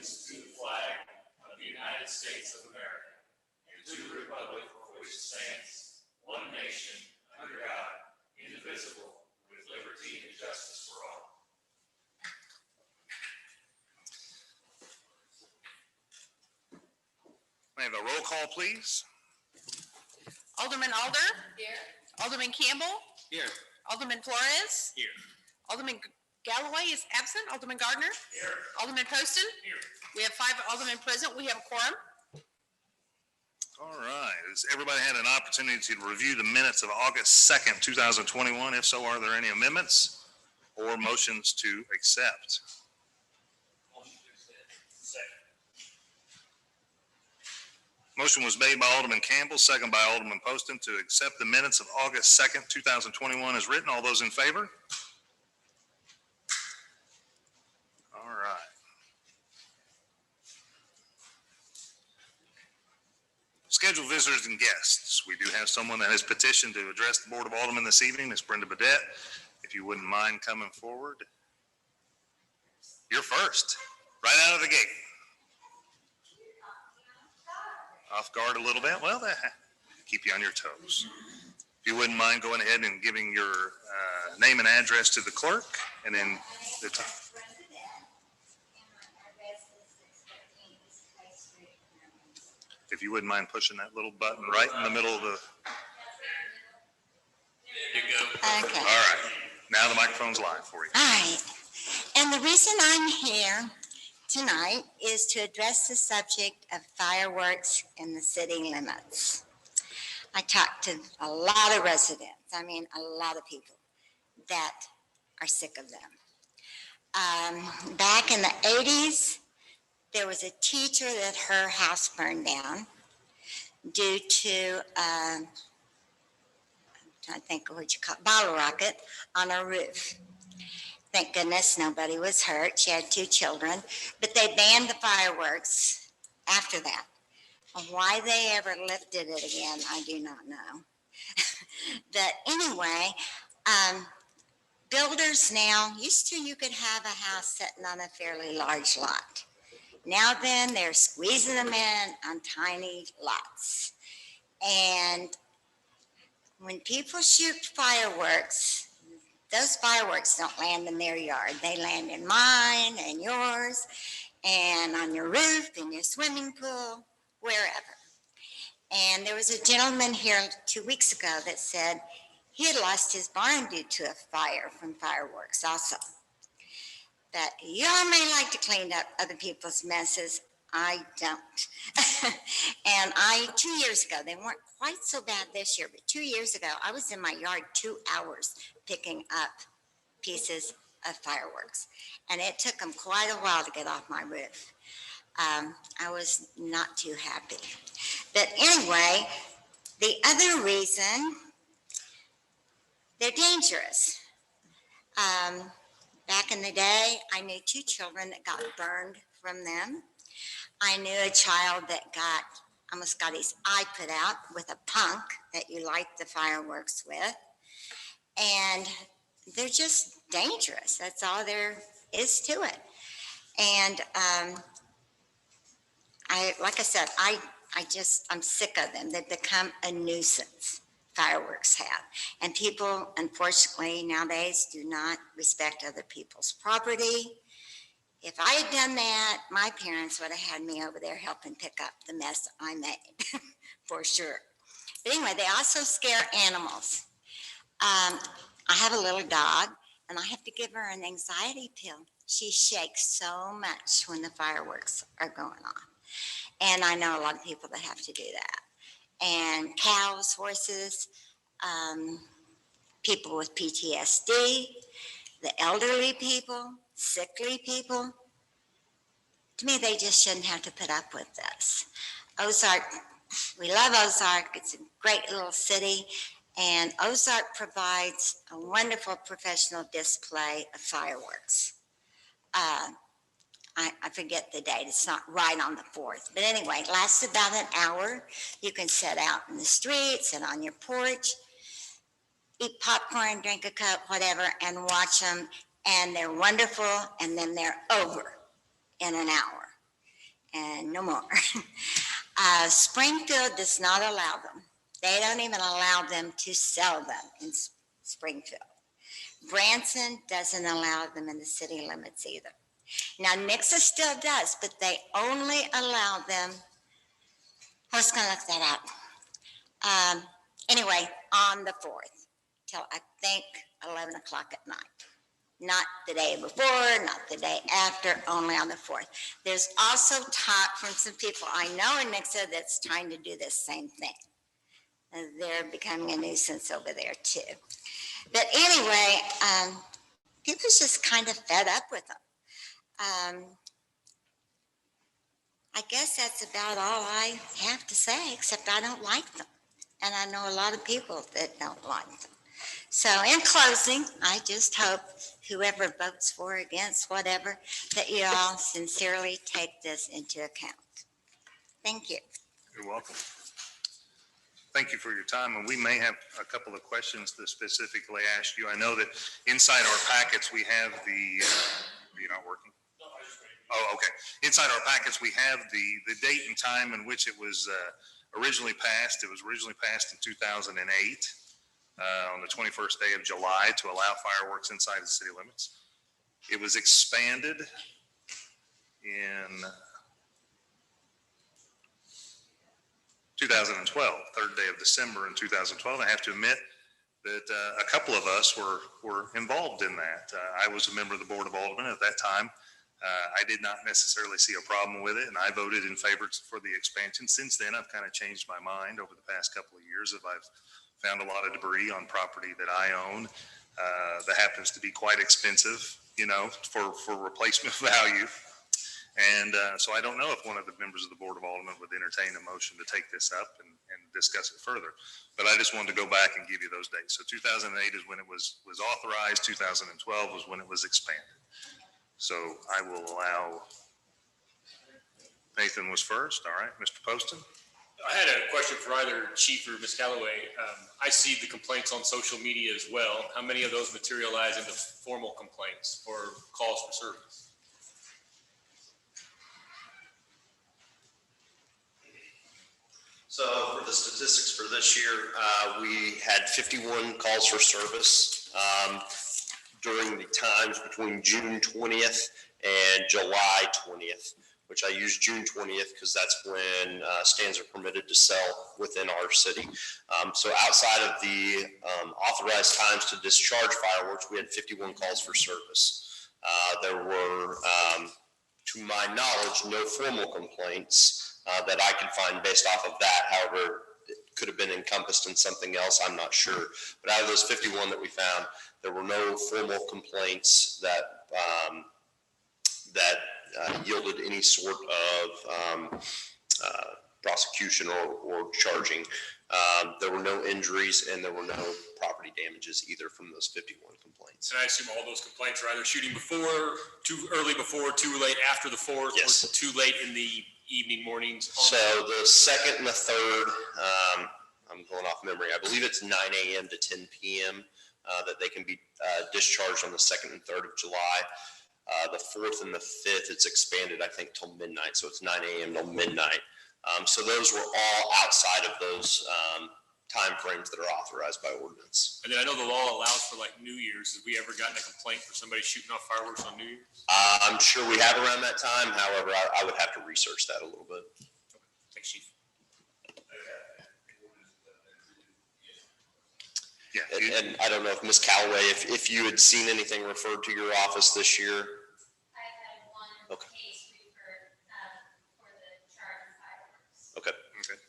allegiance to the flag of the United States of America and to the republic for which it stands, one nation, under God, indivisible, with liberty and justice for all. May I have a roll call, please? Alderman Alder? Here. Alderman Campbell? Here. Alderman Flores? Here. Alderman Galloway is absent. Alderman Gardner? Here. Alderman Poston? Here. We have 5 aldermen present. We have a quorum. All right. Has everybody had an opportunity to review the minutes of August 2nd, 2021? If so, are there any amendments or motions to accept? Motion was made by Alderman Campbell, second by Alderman Poston, to accept the minutes of August 2nd, 2021 as written. All those in favor? All right. Scheduled visitors and guests. We do have someone that has petitioned to address the Board of Aldermen this evening. Ms. Brenda Badette, if you wouldn't mind coming forward. You're first, right out of the gate. Off guard a little bit? Well, that keep you on your toes. If you wouldn't mind going ahead and giving your name and address to the clerk, and then the if you wouldn't mind pushing that little button right in the middle of the. There you go. Okay. All right. Now the microphone's live for you. All right. And the reason I'm here tonight is to address the subject of fireworks in the city limits. I talked to a lot of residents, a lot of people that are sick of them. Back in the 80s, there was a teacher that her house burned down due to, I'm trying to think of what you call it, bottle rocket on her roof. Thank goodness nobody was hurt. She had 2 children, but they banned the fireworks after that. Why they ever lifted it again, I do not know. But anyway, builders now, used to you could have a house sitting on a fairly large lot. Now then, they're squeezing them in on tiny lots. And when people shoot fireworks, those fireworks don't land in their yard. They land in mine and yours and on your roof, in your swimming pool, wherever. And there was a gentleman here 2 weeks ago that said he had lost his barn due to a fire from fireworks also. But y'all may like to clean up other people's messes. I don't. And 2 years ago, they weren't quite so bad this year, but 2 years ago, I was in my yard 2 hours picking up pieces of fireworks. And it took them quite a while to get off my roof. I was not too happy. But anyway, the other reason, they're dangerous. Back in the day, I knew 2 children that got burned from them. I knew a child that almost got his eye put out with a punk that you light the fireworks with. And they're just dangerous. That's all there is to it. And like I said, I'm sick of them. They've become a nuisance, fireworks have. And people, unfortunately, nowadays do not respect other people's property. If I had done that, my parents would have had me over there helping pick up the mess I made, for sure. But anyway, they also scare animals. I have a little dog, and I have to give her an anxiety pill. She shakes so much when the fireworks are going on. And I know a lot of people that have to do that. And cows, horses, people with PTSD, the elderly people, sickly people. To me, they just shouldn't have to put up with this. Ozark, we love Ozark. It's a great little city. And Ozark provides a wonderful professional display of fireworks. I forget the date. It's not right on the 4th. But anyway, it lasts about an hour. You can sit out in the street, sit on your porch, eat popcorn, drink a cup, whatever, and watch them. And they're wonderful, and then they're over in an hour. and no more. Springfield does not allow them. They don't even allow them to sell them in Springfield. Branson doesn't allow them in the city limits either. Now, Nixa still does, but they only allow them, I was going to look that up. Anyway, on the 4th, till I think 11 o'clock at night. Not the day before, not the day after, only on the 4th. There's also talk from some people I know in Nixa that's trying to do this same thing. They're becoming a nuisance over there too. But anyway, people's just kind of fed up with them. I guess that's about all I have to say, except I don't like them. And I know a lot of people that don't like them. So in closing, I just hope whoever votes for or against whatever, that you all sincerely take this into account. Thank you. You're welcome. Thank you for your time, and we may have a couple of questions to specifically ask you. I know that inside our packets, we have the, you're not working? Oh, okay. Inside our packets, we have the date and time in which it was originally passed. It was originally passed in 2008 on the 21st day of July to allow fireworks inside the city limits. It was expanded in 2012, third day of December in 2012. I have to admit that a couple of us were involved in that. I was a member of the Board of Aldermen at that time. I did not necessarily see a problem with it, and I voted in favor for the expansion. Since then, I've kind of changed my mind over the past couple of years. I've found a lot of debris on property that I own that happens to be quite expensive, you know, for replacement value. And so I don't know if one of the members of the Board of Aldermen would entertain a motion to take this up and discuss it further. But I just wanted to go back and give you those dates. So 2008 is when it was authorized. 2012 was when it was expanded. So I will allow, Nathan was first. All right, Mr. Poston. I had a question for either Chief or Ms. Callaway. I see the complaints on social media as well. How many of those materialize into formal complaints or calls for service? So for the statistics for this year, we had 51 calls for service during the times between June 20th and July 20th, which I use June 20th because that's when stands are permitted to sell within our city. So outside of the authorized times to discharge fireworks, we had 51 calls for service. There were, to my knowledge, no formal complaints that I could find based off of that. However, it could have been encompassed in something else, I'm not sure. But out of those 51 that we found, there were no formal complaints that yielded any sort of prosecution or charging. There were no injuries and there were no property damages either from those 51 complaints. And I assume all those complaints are either shooting before, too early before, too late after the 4th, Yes. or too late in the evening, mornings? So the second and the third, I'm going off memory, I believe it's 9 a.m. to 10 p.m. That they can be discharged on the 2nd and 3rd of July. The 4th and the 5th, it's expanded, I think, till midnight. So it's 9 a.m. till midnight. So those were all outside of those timeframes that are authorized by ordinance. And then I know the law allows for like New Year's. Have we ever gotten a complaint for somebody shooting off fireworks on New Year's? I'm sure we have around that time. However, I would have to research that a little bit. Thanks, Chief. Yeah. And I don't know if Ms. Callaway, if you had seen anything referred to your office this year. I had one Okay. case referred for the charge of fireworks. Okay. Okay.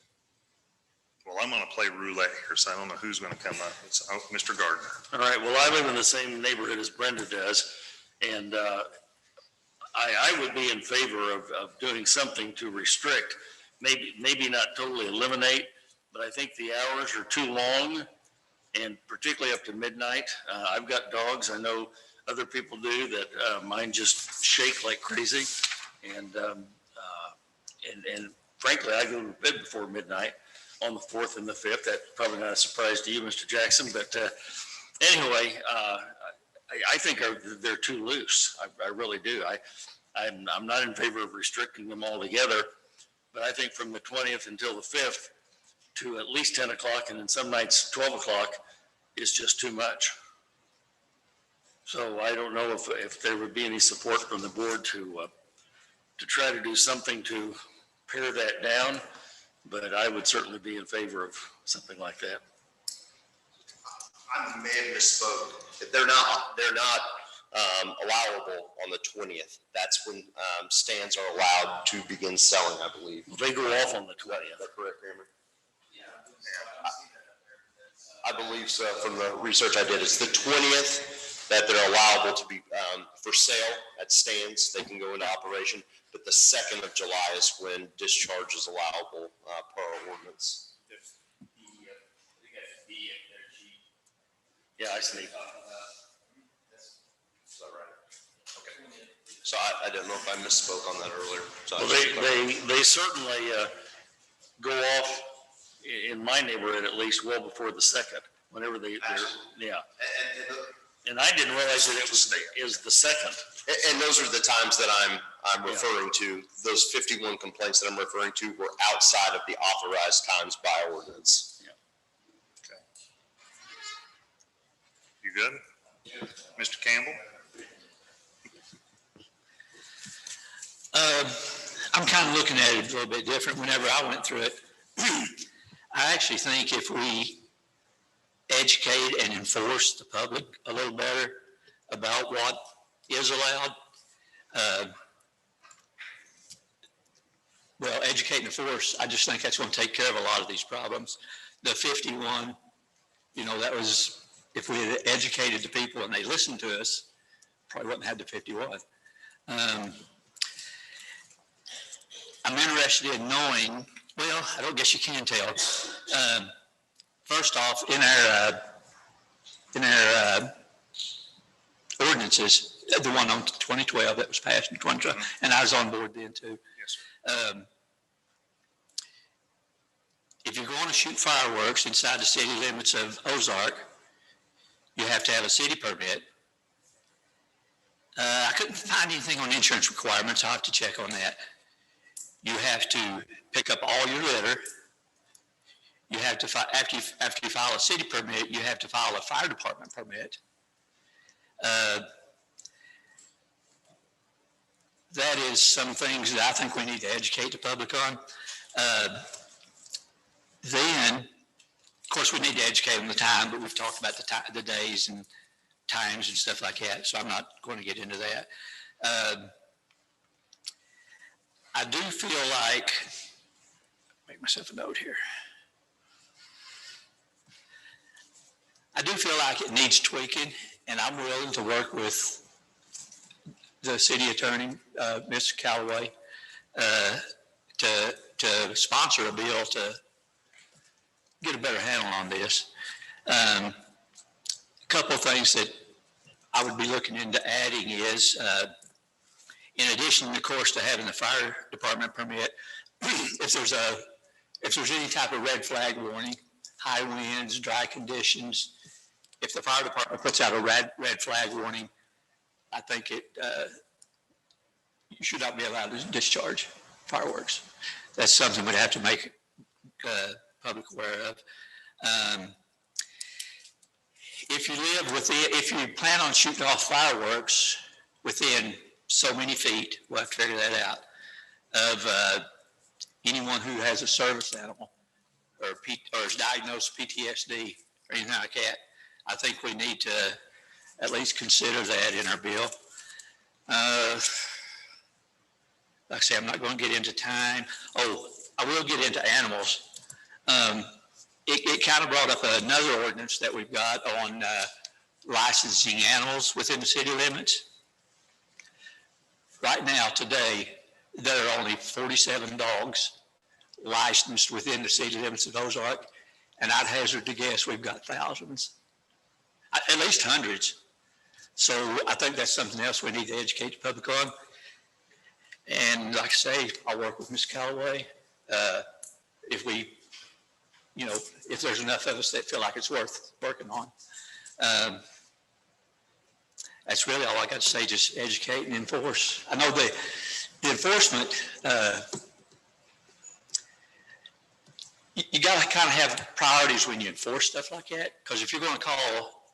Well, I'm going to play roulette here, so I don't know who's going to come up. It's Mr. Gardner. All right, well, I live in the same neighborhood as Brenda does, and I would be in favor of doing something to restrict, maybe not totally eliminate, but I think the hours are too long, and particularly up to midnight. I've got dogs, I know other people do, that mine just shake like crazy, and frankly, I go to bed before midnight on the 4th and the 5th. That's probably not a surprise to you, Mr. Jackson, but anyway, I think they're too loose. I really do. I'm not in favor of restricting them altogether, but I think from the 20th until the 5th to at least 10 o'clock and then some nights 12 o'clock is just too much. So I don't know if there would be any support from the board to try to do something to pare that down, but I would certainly be in favor of something like that. I may have misspoke. They're not allowable on the 20th. That's when stands are allowed to begin selling, I believe. They go off on the 20th. Is that correct, Kramer? I believe so. From the research I did, it's the 20th that they're allowable to be for sale at stands. They can go into operation, but the 2nd of July is when discharge is allowable per our ordinance. Yeah, I see. Is that right? Okay. So I don't know if I misspoke on that earlier. So Well, they certainly go off in my neighborhood at least well before the 2nd, whenever they're, yeah. And I didn't realize that it is the 2nd. And those are the times that I'm referring to. Those 51 complaints that I'm referring to were outside of the authorized times by ordinance. Okay. You good? Mr. Campbell? I'm kind of looking at it a little bit different whenever I went through it. I actually think if we educate and enforce the public a little better about what is allowed, well, educate and enforce, I just think that's going to take care of a lot of these problems. The 51, that was, if we had educated the people and they listened to us, probably wouldn't have the 51. I'm interested in knowing, well, I don't guess you can tell. First off, in our ordinances, the one on 2012 that was passed in 2012, and I was on board then too. Yes, sir. If you're going to shoot fireworks inside the city limits of Ozark, you have to have a city permit. I couldn't find anything on insurance requirements. I'll have to check on that. You have to pick up all your litter. You have to, after you file a city permit, you have to file a fire department permit. That is some things that I think we need to educate the public on. Then, of course, we need to educate them the time, but we've talked about the days and times and stuff like that, so I'm not going to get into that. I do feel like, make myself a note here. I do feel like it needs tweaking, and I'm willing to work with the city attorney, Ms. Callaway, to sponsor a bill to get a better handle on this. A couple of things that I would be looking into adding is, in addition, of course, to having the fire department permit, if there's any type of red flag warning, high winds, dry conditions, if the fire department puts out a red flag warning, I think you should not be allowed to discharge fireworks. That's something we'd have to make public aware of. If you plan on shooting off fireworks within so many feet, we'll have to figure that out, of anyone who has a service animal or is diagnosed PTSD or anything like that, I think we need to at least consider that in our bill. Like I say, I'm not going to get into time. Oh, I will get into animals. It kind of brought up another ordinance that we've got on licensing animals within the city limits. Right now, today, there are only 47 dogs licensed within the city limits of Ozark, and I'd hazard to guess we've got thousands, at least hundreds. So I think that's something else we need to educate the public on. And like I say, I'll work with Ms. Callaway. If there's enough of us that feel like it's worth working on. That's really all I got to say, just educate and enforce. I know the enforcement, you got to kind of have priorities when you enforce stuff like that, because if you're going to call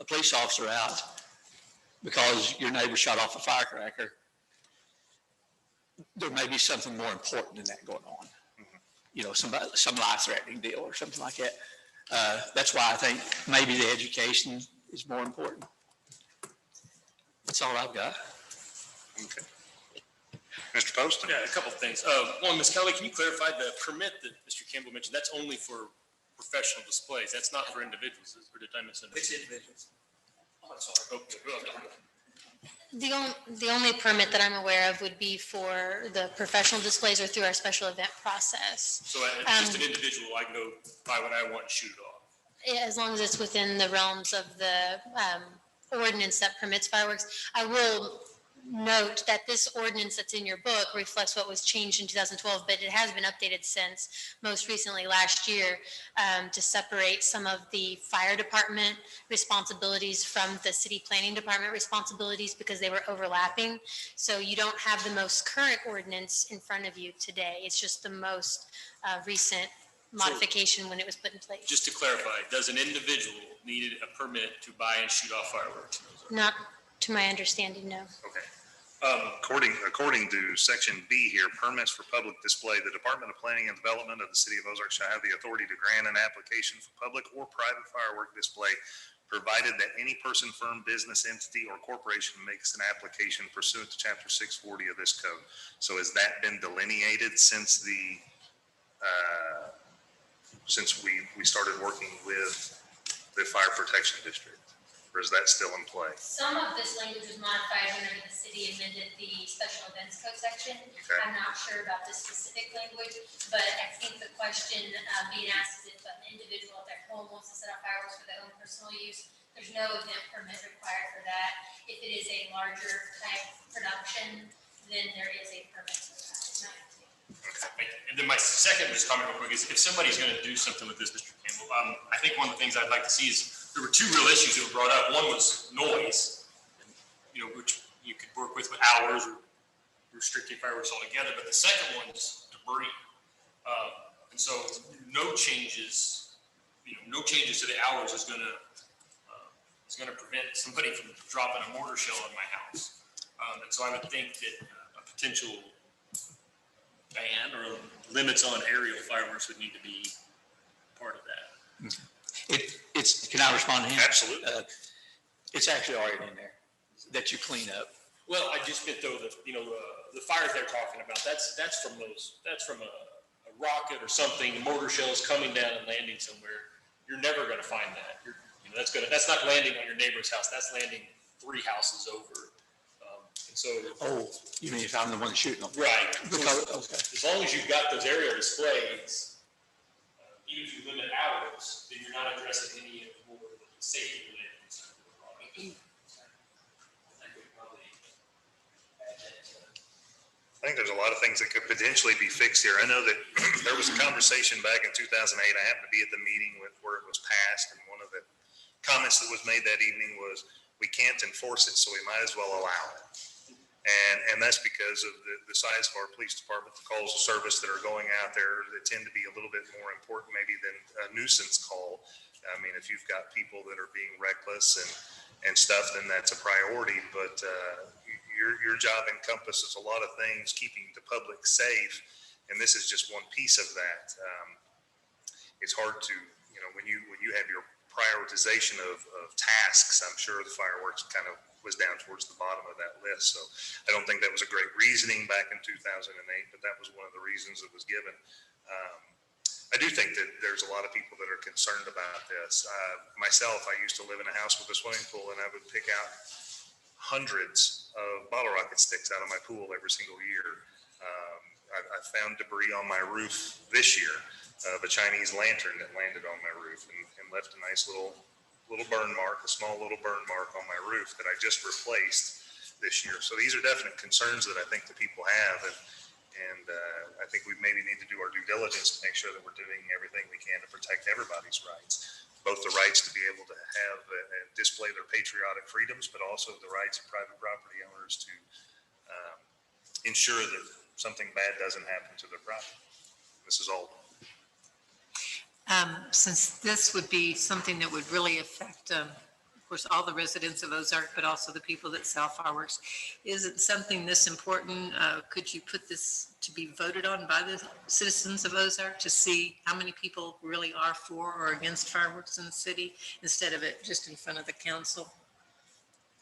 a police officer out because your neighbor shot off a firecracker, there may be something more important than that going on. You know, some life-threatening deal or something like that. That's why I think maybe the education is more important. That's all I've got. Okay. Mr. Poston? Yeah, a couple of things. One, Ms. Kelly, can you clarify the permit that Mr. Campbell mentioned? That's only for professional displays. That's not for individuals, or did I misunderstand? It's individuals. Oh, I'm sorry. Okay. The only permit that I'm aware of would be for the professional displays or through our special event process. So as just an individual, I can go buy what I want and shoot it off. As long as it's within the realms of the ordinance that permits fireworks. I will note that this ordinance that's in your book reflects what was changed in 2012, but it has been updated since most recently last year to separate some of the fire department responsibilities from the city planning department responsibilities because they were overlapping. So you don't have the most current ordinance in front of you today. It's just the most recent modification when it was put in place. Just to clarify, does an individual need a permit to buy and shoot off fireworks? Not to my understanding, no. Okay. According to section B here, permits for public display, the Department of Planning and Development of the City of Ozark shall have the authority to grant an application for public or private firework display, provided that any person, firm, business entity, or corporation makes an application pursuant to Chapter 640 of this code. So has that been delineated since we started working with the Fire Protection District? Or is that still in play? Some of this language was modified whenever the city amended the special events code section. Okay. I'm not sure about this specific language, but I think the question being asked is if an individual at their home wants to set off fireworks for their own personal use, there's no event permit required for that. If it is a larger type production, then there is a permit for that. Thank you. And then my second just comment real quick is if somebody's going to do something with this, Mr. Campbell, I think one of the things I'd like to see is there were two real issues that were brought up. One was noise, which you could work with hours or restricting fireworks altogether. But the second one is debris. And so no changes to the hours is going to prevent somebody from dropping a mortar shell on my house. And so I would think that a potential ban or limits on aerial fireworks would need to be part of that. Can I respond to him? Absolutely. It's actually already in there that you clean up. Well, I just meant though that, the fires they're talking about, that's from a rocket or something, mortar shells coming down and landing somewhere. You're never going to find that. That's not landing on your neighbor's house. That's landing 3 houses over. And so. Oh, you mean if I'm the one shooting them? Right. Because, okay. As long as you've got those aerial displays, even if you limit hours, then you're not addressing any of the more safety related concerns. I think there's a lot of things that could potentially be fixed here. I know that there was a conversation back in 2008. I happened to be at the meeting where it was passed, and one of the comments that was made that evening was, we can't enforce it, so we might as well allow it. And that's because of the size of our police department, the calls of service that are going out there that tend to be a little bit more important maybe than a nuisance call. I mean, if you've got people that are being reckless and stuff, then that's a priority. But your job encompasses a lot of things, keeping the public safe, and this is just one piece of that. It's hard to, when you have your prioritization of tasks, I'm sure the fireworks kind of was down towards the bottom of that list. So I don't think that was a great reasoning back in 2008, but that was one of the reasons that was given. I do think that there's a lot of people that are concerned about this. Myself, I used to live in a house with a swimming pool, and I would pick out hundreds of bottle rocket sticks out of my pool every single year. I found debris on my roof this year of a Chinese lantern that landed on my roof and left a nice little burn mark, a small little burn mark on my roof that I just replaced this year. So these are definite concerns that I think the people have. And I think we maybe need to do our due diligence to make sure that we're doing everything we can to protect everybody's rights, both the rights to be able to have and display their patriotic freedoms, but also the rights of private property owners to ensure that something bad doesn't happen to their property. Mrs. Alderman. Since this would be something that would really affect, of course, all the residents of Ozark, but also the people that sell fireworks, is it something this important? Could you put this to be voted on by the citizens of Ozark to see how many people really are for or against fireworks in the city instead of it just in front of the council?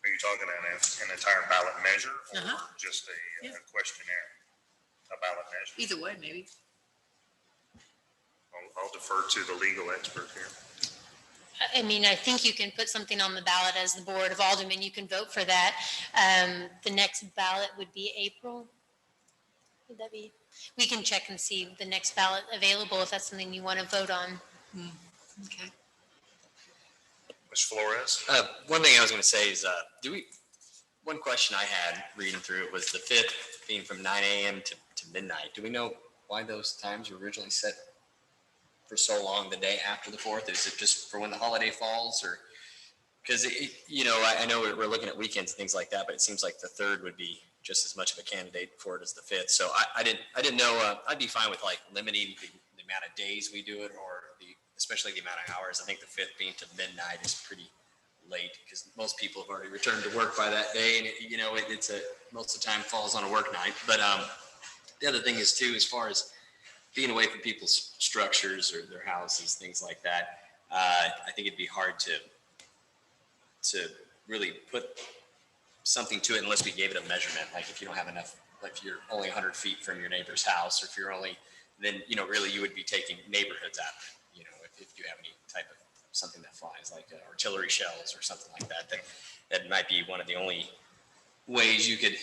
Are you talking an entire ballot measure or just a questionnaire? A ballot measure? Either way, maybe. I'll defer to the legal expert here. I mean, I think you can put something on the ballot as the Board of Aldermen. You can vote for that. The next ballot would be April. Would that be? We can check and see the next ballot available if that's something you want to vote on. Okay. Ms. Flores? One thing I was going to say is, one question I had reading through it was the 5th being from 9 a.m. to midnight. Do we know why those times were originally set for so long the day after the 4th? Is it just for when the holiday falls, or because I know we're looking at weekends and things like that, but it seems like the 3rd would be just as much of a candidate for it as the 5th. So I didn't know. I'd be fine with like limiting the amount of days we do it, or especially the amount of hours. I think the 5th being to midnight is pretty late because most people have already returned to work by that day, and most of the time falls on a work night. But the other thing is too, as far as being away from people's structures or their houses, things like that, I think it'd be hard to really put something to it unless we gave it a measurement. Like if you don't have enough, like if you're only 100 feet from your neighbor's house, or if you're only, then, really you would be taking neighborhoods out of it, if you have any type of something that flies, like artillery shells or something like that, that might be one of the only ways you could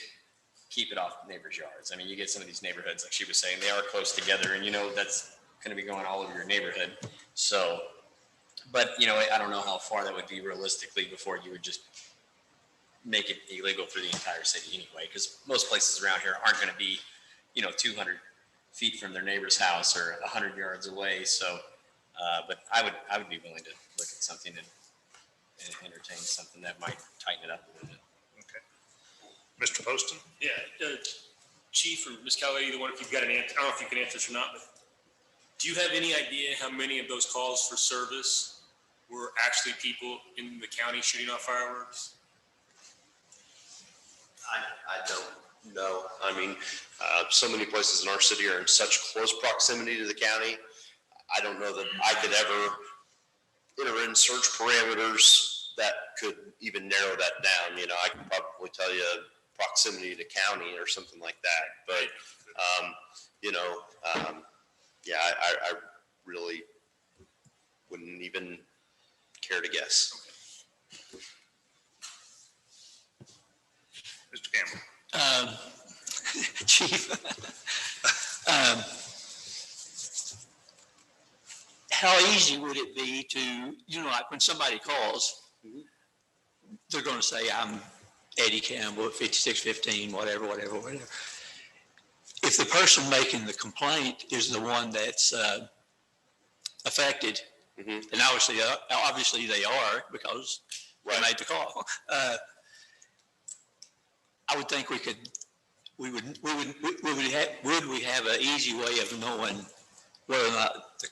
keep it off neighbors' yards. I mean, you get some of these neighborhoods, like she was saying, they are close together, and that's going to be going all over your neighborhood. So, but I don't know how far that would be realistically before you would just make it illegal for the entire city anyway, because most places around here aren't going to be 200 feet from their neighbor's house or 100 yards away. So but I would be willing to look at something and entertain something that might tighten it up a little bit. Okay. Mr. Poston? Yeah, Chief or Ms. Callaway, either one, if you've got an answer, I don't know if you can answer this or not, but do you have any idea how many of those calls for service were actually people in the county shooting off fireworks? I don't know. I mean, so many places in our city are in such close proximity to the county. I don't know that I could ever enter in search parameters that could even narrow that down. I could probably tell you proximity to county or something like that. But, yeah, I really wouldn't even care to guess. Mr. Campbell? Chief, how easy would it be to, like when somebody calls, they're going to say, I'm Eddie Campbell at 5615, whatever. If the person making the complaint is the one that's affected, and obviously they are because they made the call, I would think would we have an easy way of knowing whether or not the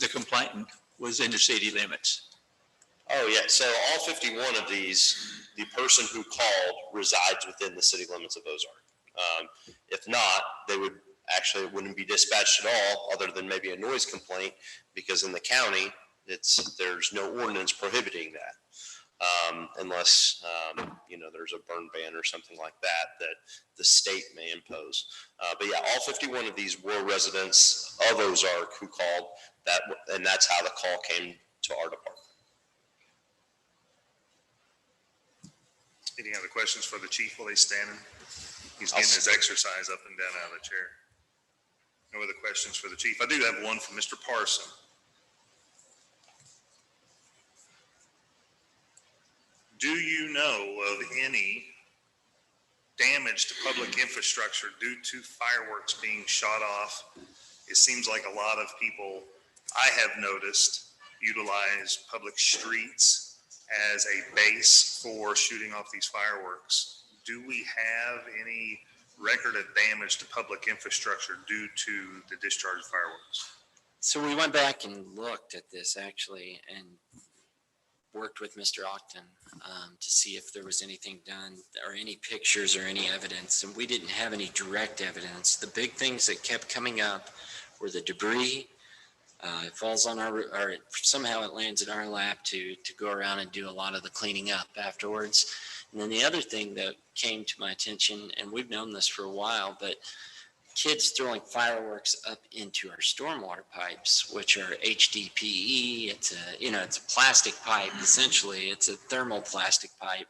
complainant was in the city limits? Oh, yeah. So all 51 of these, the person who called resides within the city limits of Ozark. If not, it wouldn't be dispatched at all, other than maybe a noise complaint, because in the county, there's no ordinance prohibiting that. Unless, there's a burn ban or something like that the state may impose. But yeah, all 51 of these were residents of Ozark who called that, and that's how the call came to our department. Any other questions for the chief while he's standing? He's getting his exercise up and down out of the chair. No other questions for the chief. I do have one from Mr. Parson. Do you know of any damage to public infrastructure due to fireworks being shot off. It seems like a lot of people I have noticed utilize public streets as a base for shooting off these fireworks. Do we have any record of damage to public infrastructure due to the discharge of fireworks? So we went back and looked at this actually and worked with Mr. Octon to see if there was anything done or any pictures or any evidence. And we didn't have any direct evidence. The big things that kept coming up were the debris. It falls on or somehow it lands in our lap to go around and do a lot of the cleaning up afterwards. And then the other thing that came to my attention, and we've known this for a while, but kids throwing fireworks up into our stormwater pipes, which are HDPE. It's a plastic pipe, essentially. It's a thermal plastic pipe.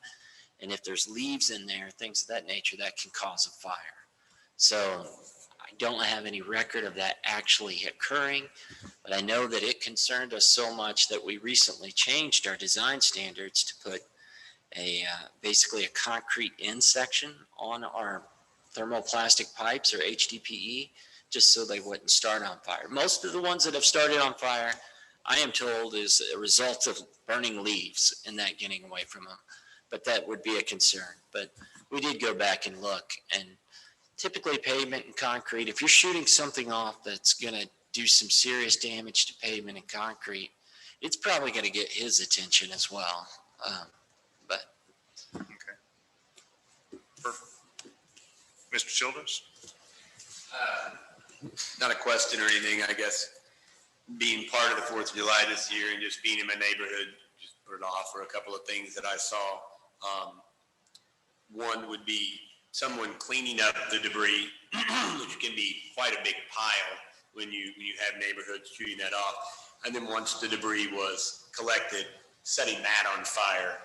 And if there's leaves in there, things of that nature, that can cause a fire. So I don't have any record of that actually occurring, but I know that it concerned us so much that we recently changed our design standards to put basically a concrete end section on our thermoplastic pipes or HDPE, just so they wouldn't start on fire. Most of the ones that have started on fire, I am told, is a result of burning leaves and that getting away from them. But that would be a concern. But we did go back and look, and typically pavement and concrete, if you're shooting something off that's going to do some serious damage to pavement and concrete, it's probably going to get his attention as well. Okay. Perfect. Mr. Childers? Not a question or anything, I guess. Being part of the 4th of July this year and just being in my neighborhood, just put it off for a couple of things that I saw. One would be someone cleaning up the debris, which can be quite a big pile when you have neighborhoods shooting that off. And then once the debris was collected, setting that on fire,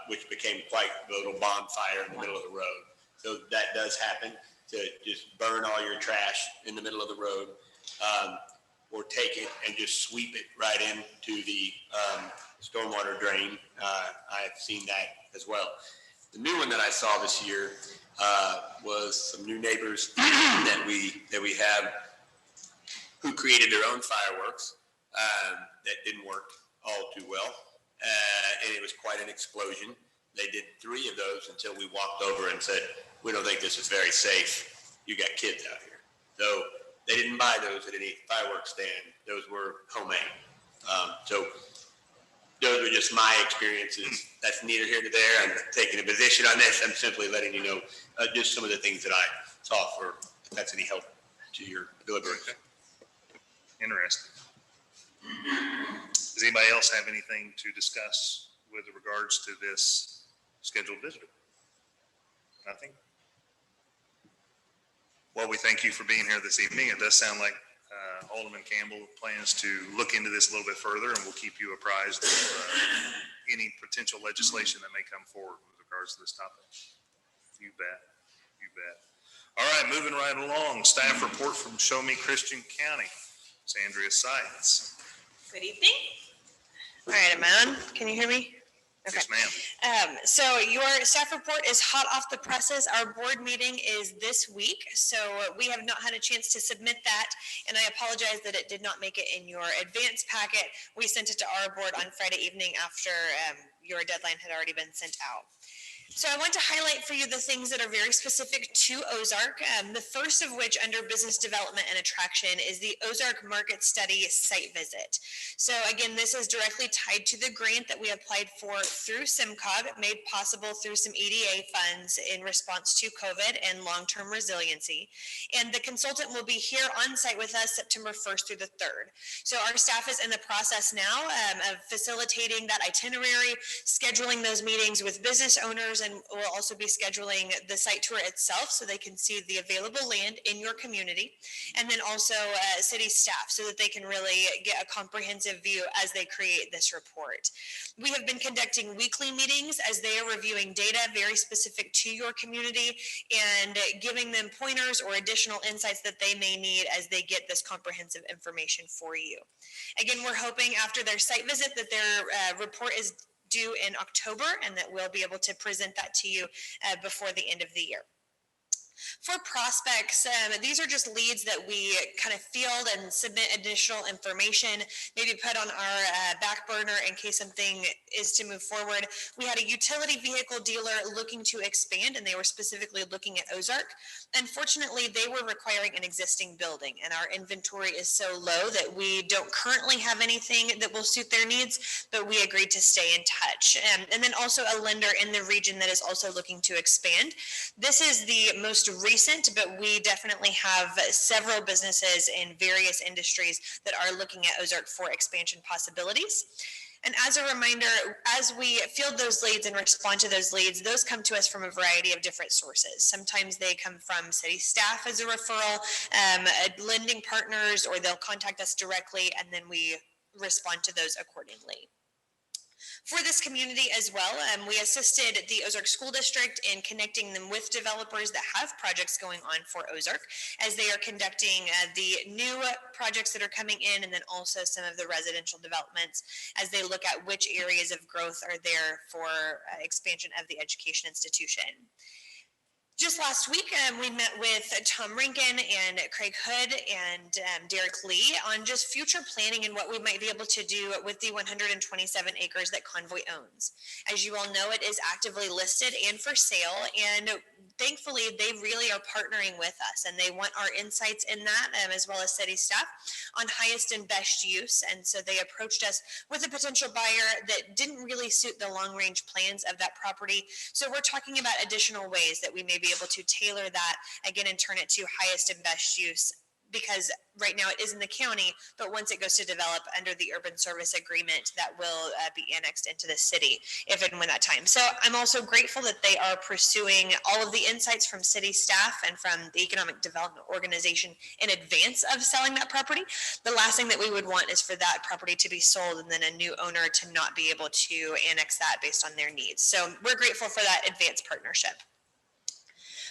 which became quite a little bonfire in the middle of the road. So that does happen, to just burn all your trash in the middle of the road, or take it and just sweep it right into the stormwater drain. I've seen that as well. The new one that I saw this year was some new neighbors that we have who created their own fireworks that didn't work all too well, and it was quite an explosion. They did 3 of those until we walked over and said, "We don't think this is very safe. You got kids out here." So they didn't buy those at any fireworks stand. Those were homemade. So those are just my experiences. That's neither here nor there. I'm not taking a position on this. I'm simply letting you know just some of the things that I saw, for if that's any help to your deliberation. Interesting. Does anybody else have anything to discuss with regards to this scheduled visitor? Nothing? Well, we thank you for being here this evening. It does sound like Alderman Campbell plans to look into this a little bit further, and we'll keep you apprised of any potential legislation that may come forward with regards to this topic. You bet. You bet. All right, moving right along. Staff report from Show Me Christian County. Sandria Sides. Good evening. All right, am I on? Can you hear me? Okay. Yes, ma'am. So your staff report is hot off the presses. Our board meeting is this week, so we have not had a chance to submit that, and I apologize that it did not make it in your advance packet. We sent it to our board on Friday evening after your deadline had already been sent out. So I want to highlight for you the things that are very specific to Ozark. The first of which, under business development and attraction, is the Ozark Market Study site visit. So again, this is directly tied to the grant that we applied for through SIMCOG, made possible through some EDA funds in response to COVID and long-term resiliency. And the consultant will be here on site with us September 1st through the 3rd. So our staff is in the process now of facilitating that itinerary, scheduling those meetings with business owners, and we'll also be scheduling the site tour itself so they can see the available land in your community, and then also city staff so that they can really get a comprehensive view as they create this report. We have been conducting weekly meetings as they are reviewing data very specific to your community and giving them pointers or additional insights that they may need as they get this comprehensive information for you. Again, we're hoping after their site visit that their report is due in October, and that we'll be able to present that to you before the end of the year. For prospects, these are just leads that we kind of field and submit additional information, maybe put on our back burner in case something is to move forward. We had a utility vehicle dealer looking to expand, and they were specifically looking at Ozark. Unfortunately, they were requiring an existing building, and our inventory is so low that we don't currently have anything that will suit their needs, but we agreed to stay in touch. And then also a lender in the region that is also looking to expand. This is the most recent, but we definitely have several businesses in various industries that are looking at Ozark for expansion possibilities. And as a reminder, as we field those leads and respond to those leads, those come to us from a variety of different sources. Sometimes they come from city staff as a referral, lending partners, or they'll contact us directly, and then we respond to those accordingly. For this community as well, we assisted the Ozark School District in connecting them with developers that have projects going on for Ozark as they are conducting the new projects that are coming in, and then also some of the residential developments as they look at which areas of growth are there for expansion of the education institution. Just last week, we met with Tom Rankin and Craig Hood and Derek Lee on just future planning and what we might be able to do with the 127 acres that Convoy owns. As you all know, it is actively listed and for sale, and thankfully they really are partnering with us, and they want our insights in that, as well as city staff, on highest and best use. And so they approached us with a potential buyer that didn't really suit the long range plans of that property. So we're talking about additional ways that we may be able to tailor that again and turn it to highest and best use, because right now it is in the county, but once it goes to develop under the urban service agreement, that will be annexed into the city if and when that time. So I'm also grateful that they are pursuing all of the insights from city staff and from the economic development organization in advance of selling that property. The last thing that we would want is for that property to be sold and then a new owner to not be able to annex that based on their needs. So we're grateful for that advanced partnership.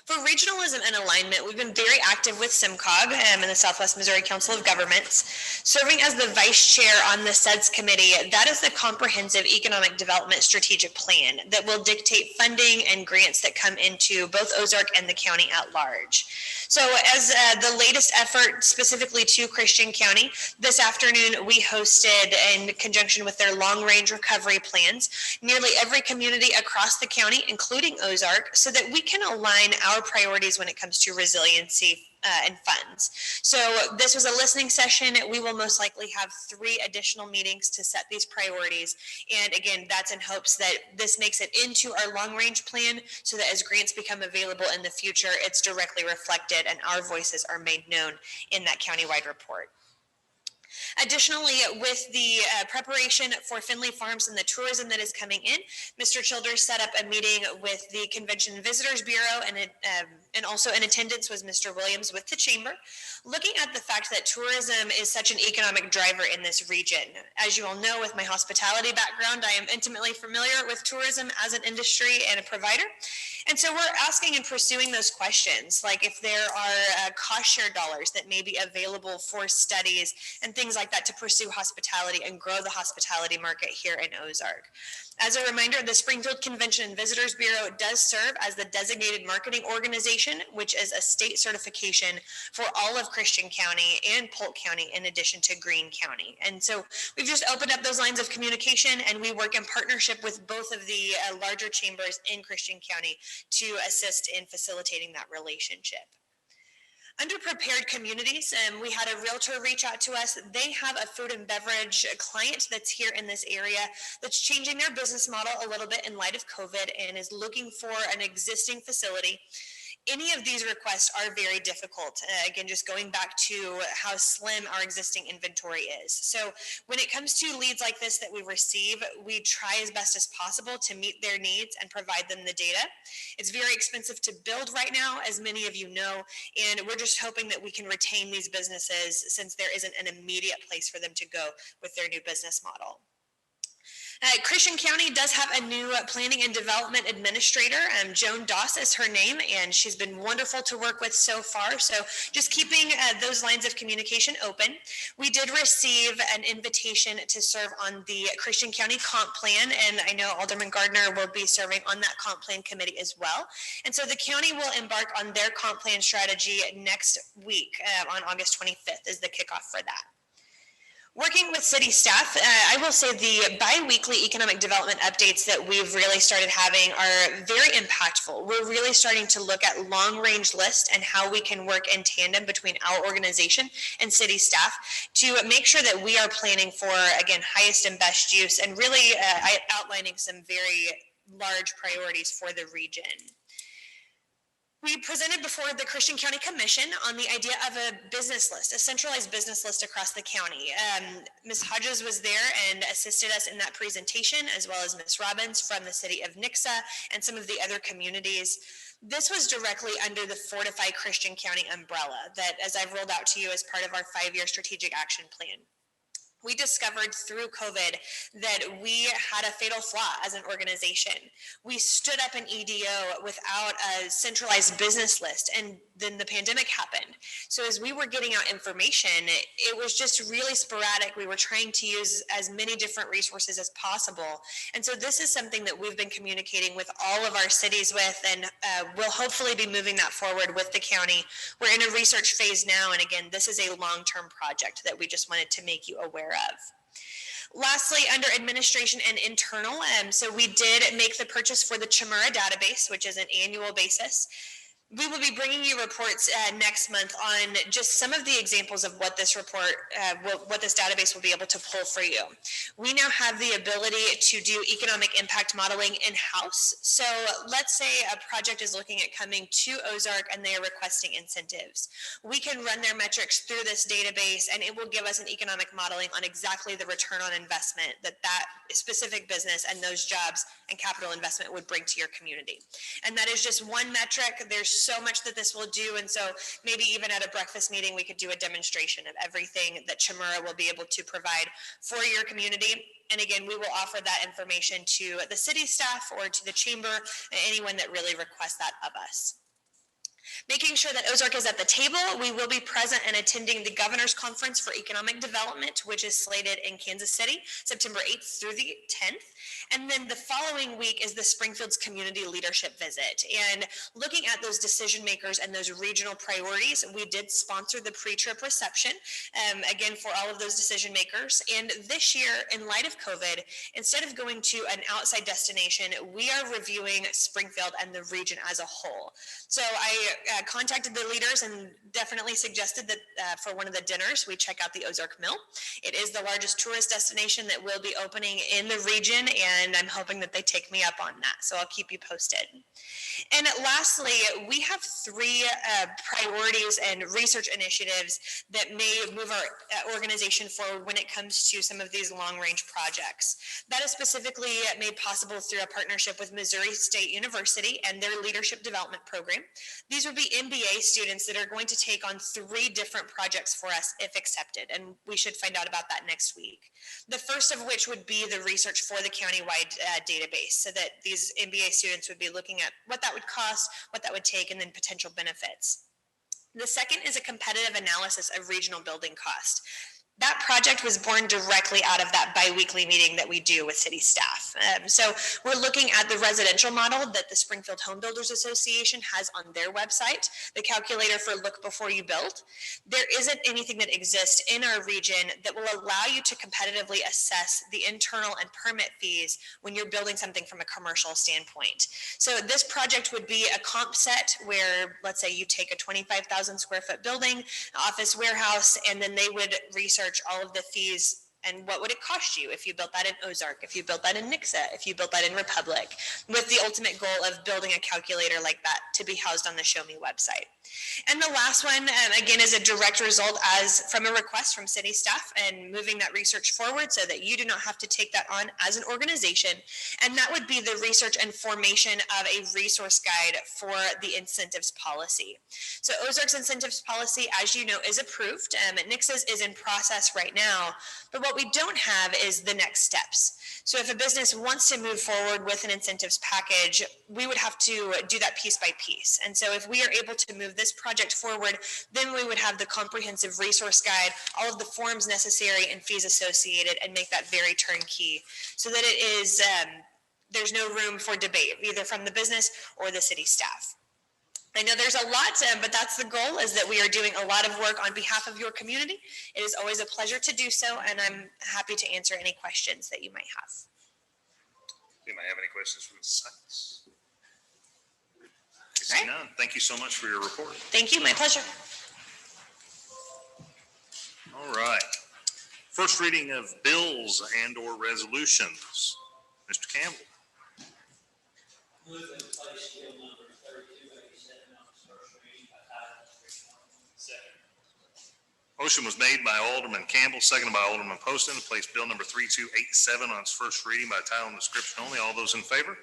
For regionalism and alignment, we've been very active with SIMCOG and the Southwest Missouri Council of Governments. Serving as the vice chair on the SEDS committee, that is the comprehensive economic development strategic plan that will dictate funding and grants that come into both Ozark and the county at large. So as the latest effort specifically to Christian County, this afternoon we hosted, in conjunction with their long-range recovery plans, nearly every community across the county, including Ozark, so that we can align our priorities when it comes to resiliency and funds. So this was a listening session. We will most likely have 3 additional meetings to set these priorities. And again, that's in hopes that this makes it into our long-range plan so that as grants become available in the future, it's directly reflected and our voices are made known in that countywide report. Additionally, with the preparation for Finley Farms and the tourism that is coming in, Mr. Childers set up a meeting with the Convention and Visitors Bureau, and also in attendance was Mr. Williams with the Chamber, looking at the fact that tourism is such an economic driver in this region. As you all know, with my hospitality background, I am intimately familiar with tourism as an industry and a provider. And so we're asking and pursuing those questions, like if there are cost share dollars that may be available for studies and things like that to pursue hospitality and grow the hospitality market here in Ozark. As a reminder, the Springfield Convention and Visitors Bureau does serve as the designated marketing organization, which is a state certification for all of Christian County and Polk County, in addition to Greene County. And so we've just opened up those lines of communication, and we work in partnership with both of the larger chambers in Christian County to assist in facilitating that relationship. Underprepared communities, we had a realtor reach out to us. They have a food and beverage client that's here in this area that's changing their business model a little bit in light of COVID and is looking for an existing facility. Any of these requests are very difficult. Again, just going back to how slim our existing inventory is. So when it comes to leads like this that we receive, we try as best as possible to meet their needs and provide them the data. It's very expensive to build right now, as many of you know, and we're just hoping that we can retain these businesses since there isn't an immediate place for them to go with their new business model. Christian County does have a new planning and development administrator. Joan Doss is her name, and she's been wonderful to work with so far. So just keeping those lines of communication open. We did receive an invitation to serve on the Christian County Comp Plan, and I know Alderman Gardner will be serving on that Comp Plan committee as well. And so the county will embark on their Comp Plan strategy next week on August 25th is the kickoff for that. Working with city staff, I will say the bi-weekly economic development updates that we've really started having are very impactful. We're really starting to look at long-range lists and how we can work in tandem between our organization and city staff to make sure that we are planning for, again, highest and best use, and really outlining some very large priorities for the region. We presented before the Christian County Commission on the idea of a business list, a centralized business list across the county. Ms. Hodges was there and assisted us in that presentation, as well as Ms. Robbins from the city of Nixa and some of the other communities. This was directly under the Fortify Christian County umbrella that, as I've rolled out to you as part of our 5-year strategic action plan. We discovered through COVID that we had a fatal flaw as an organization. We stood up an EDO without a centralized business list, and then the pandemic happened. So as we were getting out information, it was just really sporadic. We were trying to use as many different resources as possible. And so this is something that we've been communicating with all of our cities with, and we'll hopefully be moving that forward with the county. We're in a research phase now, and again, this is a long-term project that we just wanted to make you aware of. Lastly, under administration and internal, so we did make the purchase for the Chimera database, which is an annual basis. We will be bringing you reports next month on just some of the examples of what this report, what this database will be able to pull for you. We now have the ability to do economic impact modeling in-house. So let's say a project is looking at coming to Ozark and they are requesting incentives. We can run their metrics through this database, and it will give us an economic modeling on exactly the return on investment that that specific business and those jobs and capital investment would bring to your community. And that is just one metric. There's so much that this will do, and so maybe even at a breakfast meeting we could do a demonstration of everything that Chimera will be able to provide for your community. And again, we will offer that information to the city staff or to the chamber, anyone that really requests that of us. Making sure that Ozark is at the table, we will be present and attending the Governor's Conference for Economic Development, which is slated in Kansas City, September 8th through the 10th. And then the following week is the Springfield's Community Leadership Visit. And looking at those decision makers and those regional priorities, we did sponsor the pre-trip reception, again, for all of those decision makers. And this year, in light of COVID, instead of going to an outside destination, we are reviewing Springfield and the region as a whole. So I contacted the leaders and definitely suggested that for one of the dinners, we check out the Ozark Mill. It is the largest tourist destination that will be opening in the region, and I'm hoping that they take me up on that. So I'll keep you posted. And lastly, we have 3 priorities and research initiatives that may move our organization forward when it comes to some of these long-range projects. That is specifically made possible through a partnership with Missouri State University and their leadership development program. These would be MBA students that are going to take on 3 different projects for us if accepted, and we should find out about that next week. The first of which would be the research for the countywide database, so that these MBA students would be looking at what that would cost, what that would take, and then potential benefits. The second is a competitive analysis of regional building cost. That project was born directly out of that bi-weekly meeting that we do with city staff. So we're looking at the residential model that the Springfield Home Builders Association has on their website, the calculator for look before you build. There isn't anything that exists in our region that will allow you to competitively assess the internal and permit fees when you're building something from a commercial standpoint. So this project would be a comp set where, let's say you take a 25,000 square foot building, office warehouse, and then they would research all of the fees and what would it cost you if you built that in Ozark, if you built that in Nixa, if you built that in Republic, with the ultimate goal of building a calculator like that to be housed on the Show Me website. And the last one, again, is a direct result from a request from city staff and moving that research forward so that you do not have to take that on as an organization. And that would be the research and formation of a resource guide for the incentives policy. So Ozark's incentives policy, as you know, is approved. Nixa's is in process right now. But what we don't have is the next steps. So if a business wants to move forward with an incentives package, we would have to do that piece by piece. And so if we are able to move this project forward, then we would have the comprehensive resource guide, all of the forms necessary and fees associated, and make that very turnkey so that it is, there's no room for debate, either from the business or the city staff. I know there's a lot, but that's the goal, is that we are doing a lot of work on behalf of your community. It is always a pleasure to do so, and I'm happy to answer any questions that you might have. Anybody have any questions for Ms. Sykes? I see none. Thank you so much for your report. Thank you, my pleasure. All right. First reading of bills and or resolutions. Mr. Campbell. Move and place bill number 3287 on its first reading by title and description only. Second. Motion was made by Alderman Campbell, seconded by Alderman Poston, to place bill number 3287 on its first reading by title and description only. All those in favor?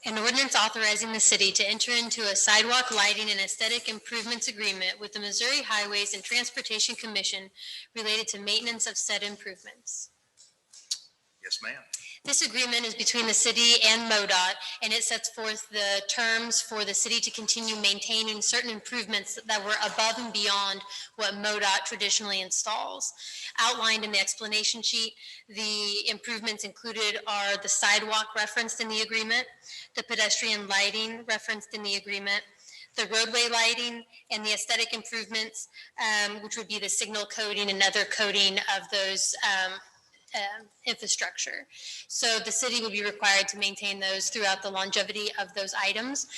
An ordinance authorizing the city to enter into a sidewalk lighting and aesthetic improvements agreement with the Missouri Highways and Transportation Commission related to maintenance of said improvements. Yes, ma'am. This agreement is between the city and MoDOT, and it sets forth the terms for the city to continue maintaining certain improvements that were above and beyond what MoDOT traditionally installs. Outlined in the explanation sheet, the improvements included are the sidewalk referenced in the agreement, the pedestrian lighting referenced in the agreement, the roadway lighting, and the aesthetic improvements, which would be the signal coating and other coating of those infrastructure. So the city would be required to maintain those throughout the longevity of those items,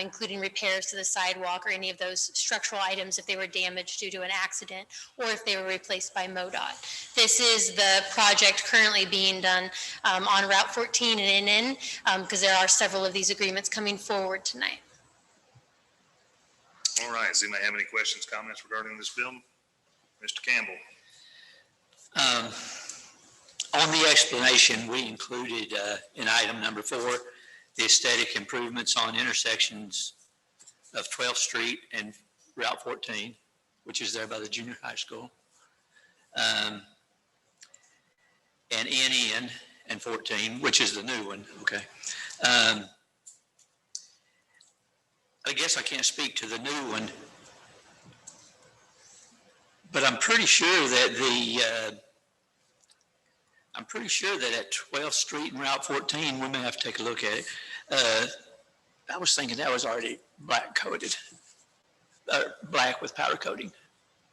including repairs to the sidewalk or any of those structural items if they were damaged due to an accident or if they were replaced by MoDOT. This is the project currently being done on Route 14 and NN, because there are several of these agreements coming forward tonight. All right. Does anybody have any questions, comments regarding this bill? Mr. Campbell. On the explanation, we included in item number 4, the aesthetic improvements on intersections of 12th Street and Route 14, which is there by the junior high school, and NN and 14, which is the new one. Okay. I guess I can't speak to the new one, but I'm pretty sure that at 12th Street and Route 14, we may have to take a look at it. I was thinking that was already black coated, black with powder coating.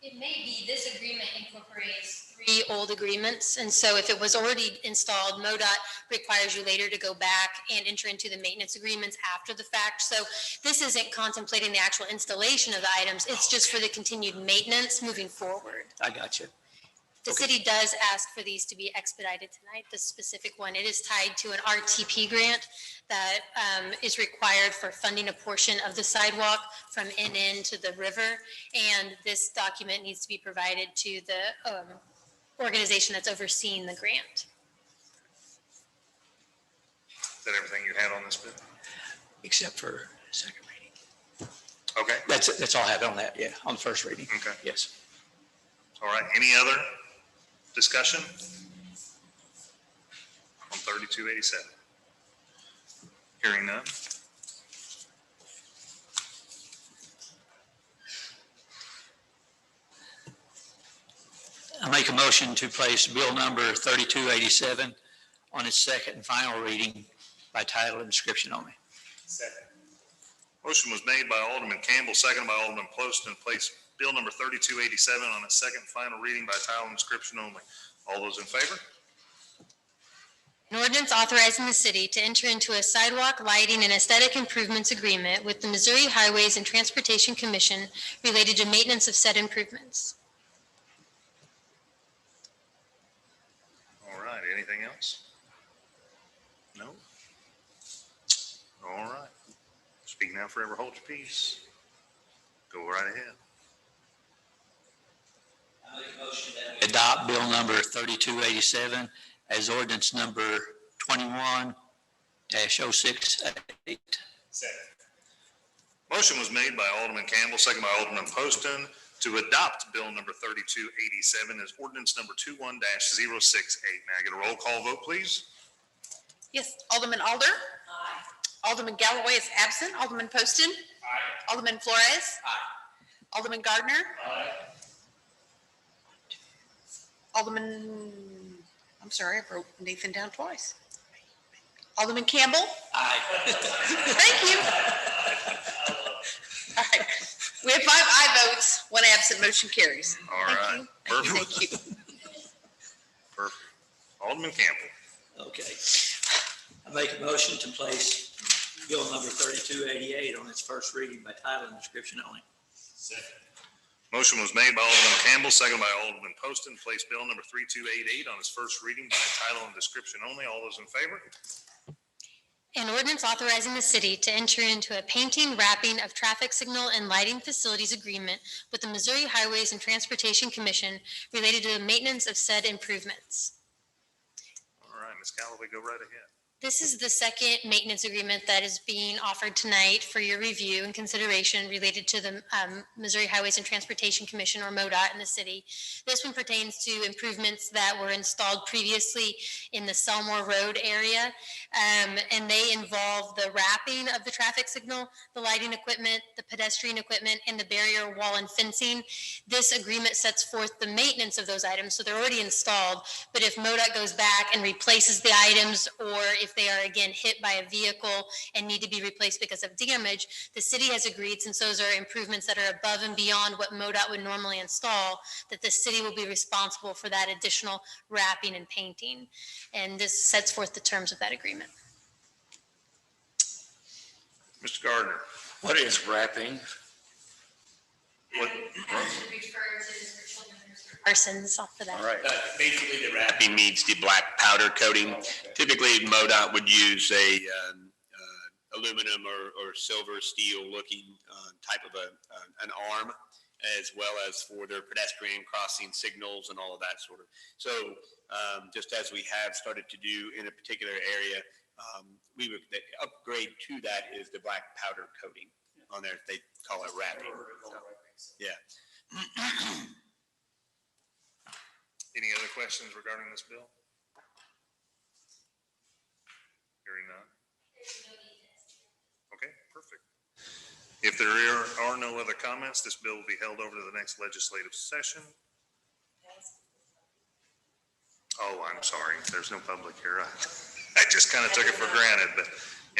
It may be this agreement incorporates 3 old agreements, and so if it was already installed, MoDOT requires you later to go back and enter into the maintenance agreements after the fact. So this isn't contemplating the actual installation of the items, it's just for the continued maintenance moving forward. I got you. The city does ask for these to be expedited tonight, this specific one. It is tied to an RTP grant that is required for funding a portion of the sidewalk from NN to the river. And this document needs to be provided to the organization that's overseeing the grant. Is that everything you had on this bill? Except for second reading. Okay. That's all I have on that, yeah, on the first reading. Okay. Yes. All right. Any other discussion on 3287? Hearing none. I make a motion to place bill number 3287 on its second and final reading by title and description only. Second. Motion was made by Alderman Campbell, seconded by Alderman Poston, to place bill number 3287 on its second and final reading by title and description only. All those in favor? An ordinance authorizing the city to enter into a sidewalk lighting and aesthetic improvements agreement with the Missouri Highways and Transportation Commission related to maintenance of said improvements. All right. Anything else? No? All right. Speak now, forever hold your peace. Go right ahead. I make a motion that we Adopt bill number 3287 as ordinance number 21-068. Second. Motion was made by Alderman Campbell, second by Alderman Poston, to adopt Bill number 3287 as ordinance number 21-068. May I get a roll call vote, please? Yes, Alderman Alder. Alderman Galloway is absent. Alderman Poston. Alderman Flores. Alderman Gardner. Alderman, I'm sorry, I wrote Nathan down twice. Alderman Campbell. Thank you. All right, we have 5 aye votes, 1 absent, motion carries. All right. Perfect. Thank you. Perfect. Alderman Campbell. Okay. I make a motion to place bill number 3288 on its first reading by title and description only. Second. Motion was made by Alderman Campbell, second by Alderman Poston, place bill number 3288 on its first reading by title and description only. All those in favor? An ordinance authorizing the city to enter into a painting, wrapping of traffic signal and lighting facilities agreement with the Missouri Highways and Transportation Commission related to the maintenance of said improvements. All right, Ms. Galloway, go right ahead. This is the second maintenance agreement that is being offered tonight for your review and consideration related to the Missouri Highways and Transportation Commission, or MoDOT, in the city. This one pertains to improvements that were installed previously in the Selmore Road area, and they involve the wrapping of the traffic signal, the lighting equipment, the pedestrian equipment, and the barrier wall and fencing. This agreement sets forth the maintenance of those items, so they're already installed, but if MoDOT goes back and replaces the items, or if they are again hit by a vehicle and need to be replaced because of damage, the city has agreed, since those are improvements that are above and beyond what MoDOT would normally install, that the city will be responsible for that additional wrapping and painting. And this sets forth the terms of that agreement. Mr. Gardner. What is wrapping? What? Parsons off of that. All right. Basically, the wrapping means the black powder coating. Typically, MoDOT would use a aluminum or silver steel looking type of an arm, as well as for their pedestrian crossing signals and all of that sort of. So just as we have started to do in a particular area, we would, the upgrade to that is the black powder coating on there. They call it wrapping. So, yeah. Any other questions regarding this bill? Hearing none. Okay, perfect. If there are no other comments, this bill will be held over to the next legislative session. Oh, I'm sorry. There's no public here. I just kind of took it for granted, but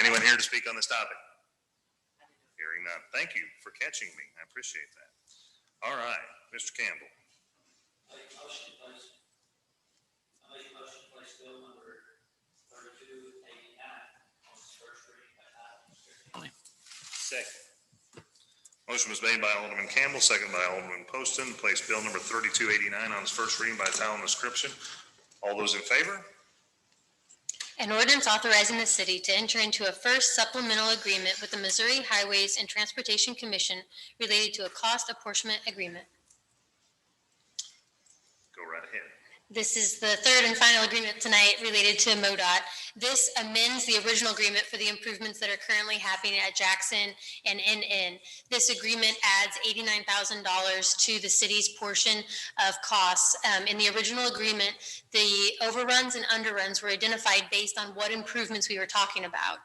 anyone here to speak on this topic? Hearing none. Thank you for catching me. I appreciate that. All right, Mr. Campbell. I make a motion to place bill number 3289 on its first reading by title and description only. Second. Motion was made by Alderman Campbell, second by Alderman Poston, place bill number 3289 on its first reading by title and description. All those in favor? An ordinance authorizing the city to enter into a first supplemental agreement with the Missouri Highways and Transportation Commission related to a cost apportionment agreement. Go right ahead. This is the third and final agreement tonight related to MoDOT. This amends the original agreement for the improvements that are currently happening at Jackson and NN. This agreement adds $89,000 to the city's portion of costs. In the original agreement, the overruns and underruns were identified based on what improvements we were talking about.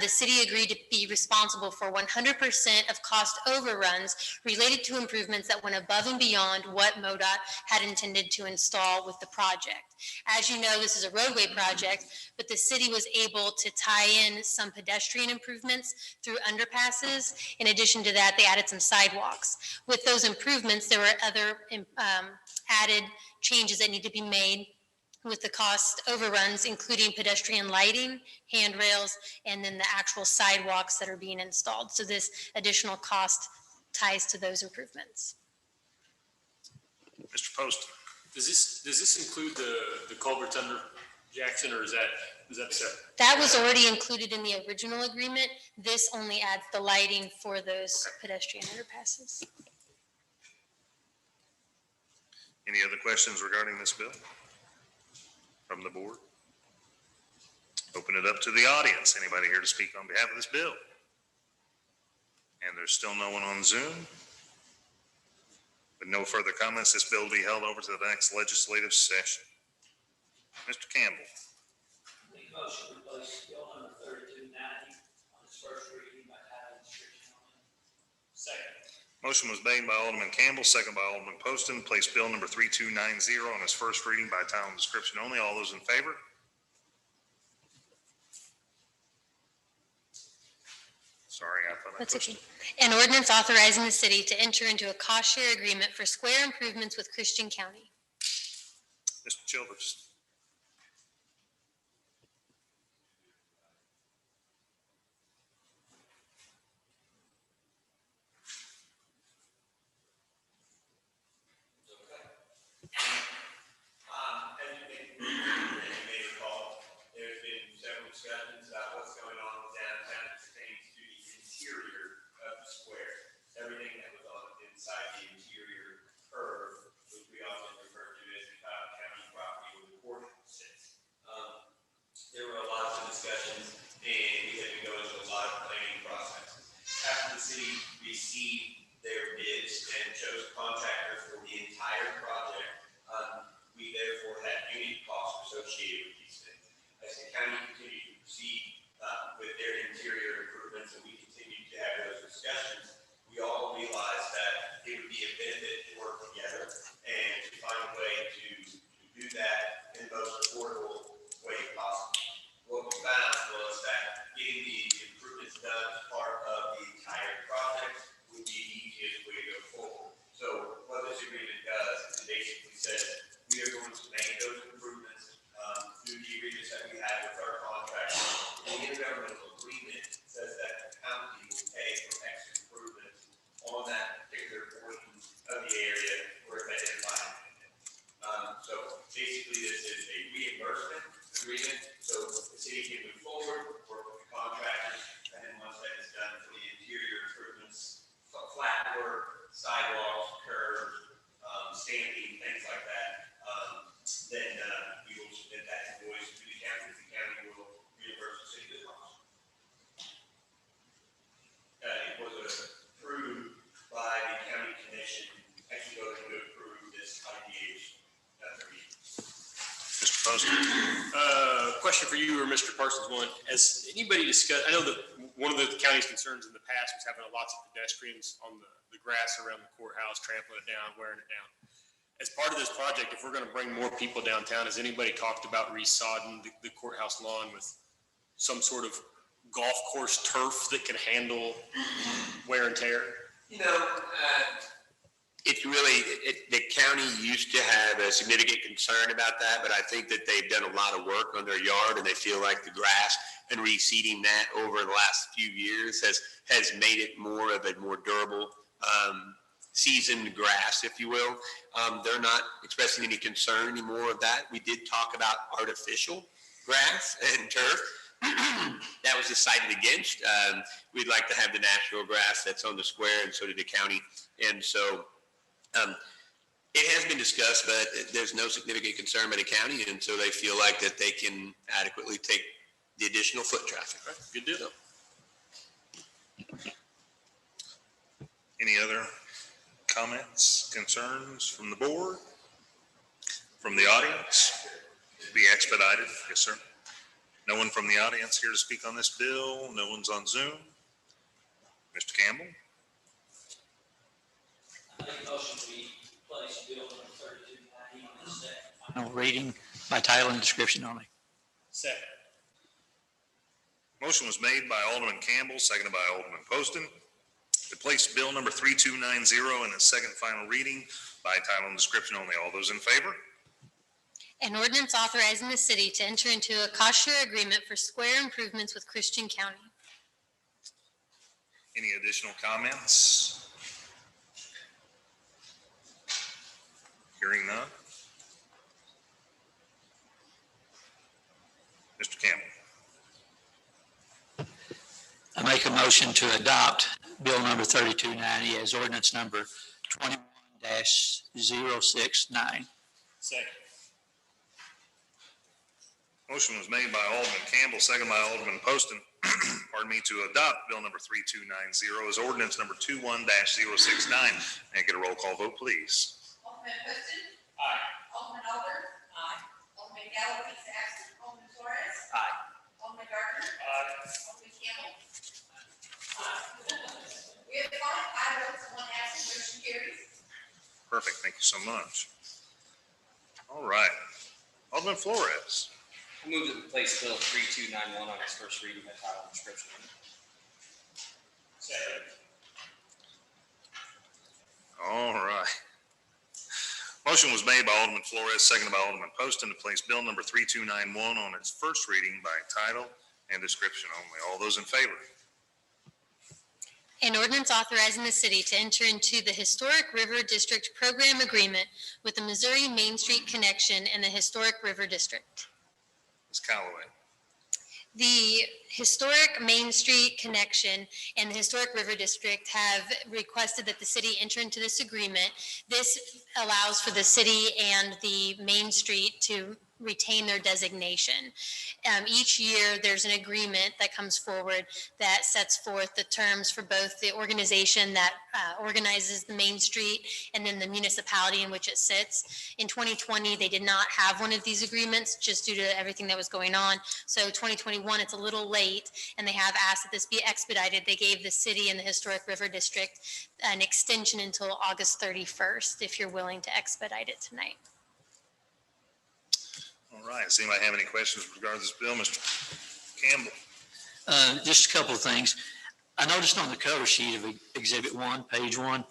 The city agreed to be responsible for 100% of cost overruns related to improvements that went above and beyond what MoDOT had intended to install with the project. As you know, this is a roadway project, but the city was able to tie in some pedestrian improvements through underpasses. In addition to that, they added some sidewalks. With those improvements, there were other added changes that need to be made with the cost overruns, including pedestrian lighting, handrails, and then the actual sidewalks that are being installed. So this additional cost ties to those improvements. Mr. Poston. Does this include the culverts under Jackson, or is that separate? That was already included in the original agreement. This only adds the lighting for those pedestrian underpasses. Any other questions regarding this bill from the board? Open it up to the audience. Anybody here to speak on behalf of this bill? And there's still no one on Zoom. With no further comments, this bill will be held over to the next legislative session. Mr. Campbell. Make a motion to place bill number 3290 on its first reading by title and description only. Second. Motion was made by Alderman Campbell, second by Alderman Poston, place bill number 3290 on its first reading by title and description only. All those in favor? Sorry, I thought I That's pushed okay. it. An ordinance authorizing the city to enter into a cost share agreement for square improvements with Christian County. Mr. Childers. As you may recall, there's been several discussions about what's going on with downtown as it pertains to the interior of the square. Everything that was on inside the interior curve, which we often refer to as the county property where the court sits. There were a lot of discussions, and we had to go into a lot of planning processes. After the city received their bids and chose a contractor for the entire project, we therefore had unit costs associated with these things. As the county continued to proceed with their interior improvements, and we continued to have those discussions, we all realized that it would be a benefit to work together and to find a way to do that in the most affordable way possible. What we found was that getting the improvements done as part of the entire project would be the easiest way to go forward. So what this agreement does is it basically says we are going to make those improvements through the agreements that we have with our contractors. The intergovernmental agreement says that the county will pay for extra improvements on that particular portion of the area where it's identified. So basically, this is a reimbursement agreement, so the city can move forward, work with the contractors, and then once that is done for the interior improvements, flat work, sidewalks, curbs, stamping, things like that, then we will submit that invoice to the county. The county will reimburse the city the cost. It was approved by the county commission, actually voted to approve this ideation. Mr. Poston. Question for you or Mr. Parsons. One, has anybody discussed, I know that one of the county's concerns in the past was having lots of pedestrians on the grass around the courthouse, trampling it down, wearing it down. As part of this project, if we're going to bring more people downtown, has anybody talked about resodding the courthouse lawn with some sort of golf course turf that can handle wear and tear? You know, it's really, the county used to have a significant concern about that, but I think that they've done a lot of work on their yard, and they feel like the grass and reseeding that over the last few years has made it more of a more durable, seasoned grass, if you will. They're not expressing any concern anymore of that. We did talk about artificial grass and turf. That was decided against. We'd like to have the natural grass that's on the square, and so did the county. And so it has been discussed, but there's no significant concern by the county, and so they feel like that they can adequately take the additional foot traffic. Good deal. Any other comments, concerns from the board? From the audience? Be expedited. Yes, sir. No one from the audience here to speak on this bill. No one's on Zoom. Mr. Campbell? I make a motion we place bill number 3290 on its second Final reading by title and description only. Second. Motion was made by Alderman Campbell, seconded by Alderman Poston, to place bill number 3290 in its second final reading by title and description only. All those in favor? An ordinance authorizing the city to enter into a cost share agreement for square improvements with Christian County. Any additional comments? Hearing none. Mr. Campbell. I make a motion to adopt bill number 3290 as ordinance number 21-069. Second. Motion was made by Alderman Campbell, seconded by Alderman Poston, to adopt bill number 3290 as ordinance number 21-069. May I get a roll call vote, please? Alderman Poston. Aye. Alderman Alder. Aye. Alderman Galloway is absent. Alderman Flores. Aye. Alderman Gardner. Aye. Alderman Campbell. We have five votes, one absent, motion carries. Perfect, thank you so much. All right, Alderman Flores. I move that we place Bill 3291 on its first reading by title and description. Second. All right. Motion was made by Alderman Flores, seconded by Alderman Poston to place bill number 3291 on its first reading by title and description only. All those in favor? An ordinance authorizing the city to enter into the Historic River District Program Agreement with the Missouri Main Street Connection and the Historic River District. Ms. Callaway. The Historic Main Street Connection and the Historic River District have requested that the city enter into this agreement. This allows for the city and the Main Street to retain their designation. Each year, there's an agreement that comes forward that sets forth the terms for both the organization that organizes the Main Street and then the municipality in which it sits. In 2020, they did not have one of these agreements just due to everything that was going on. So 2021, it's a little late, and they have asked that this be expedited. They gave the city and the Historic River District an extension until August 31st, if you're willing to expedite it tonight. All right, does anybody have any questions with regard to this bill? Mr. Campbell? Just a couple of things. I noticed on the cover sheet of Exhibit 1, page 1,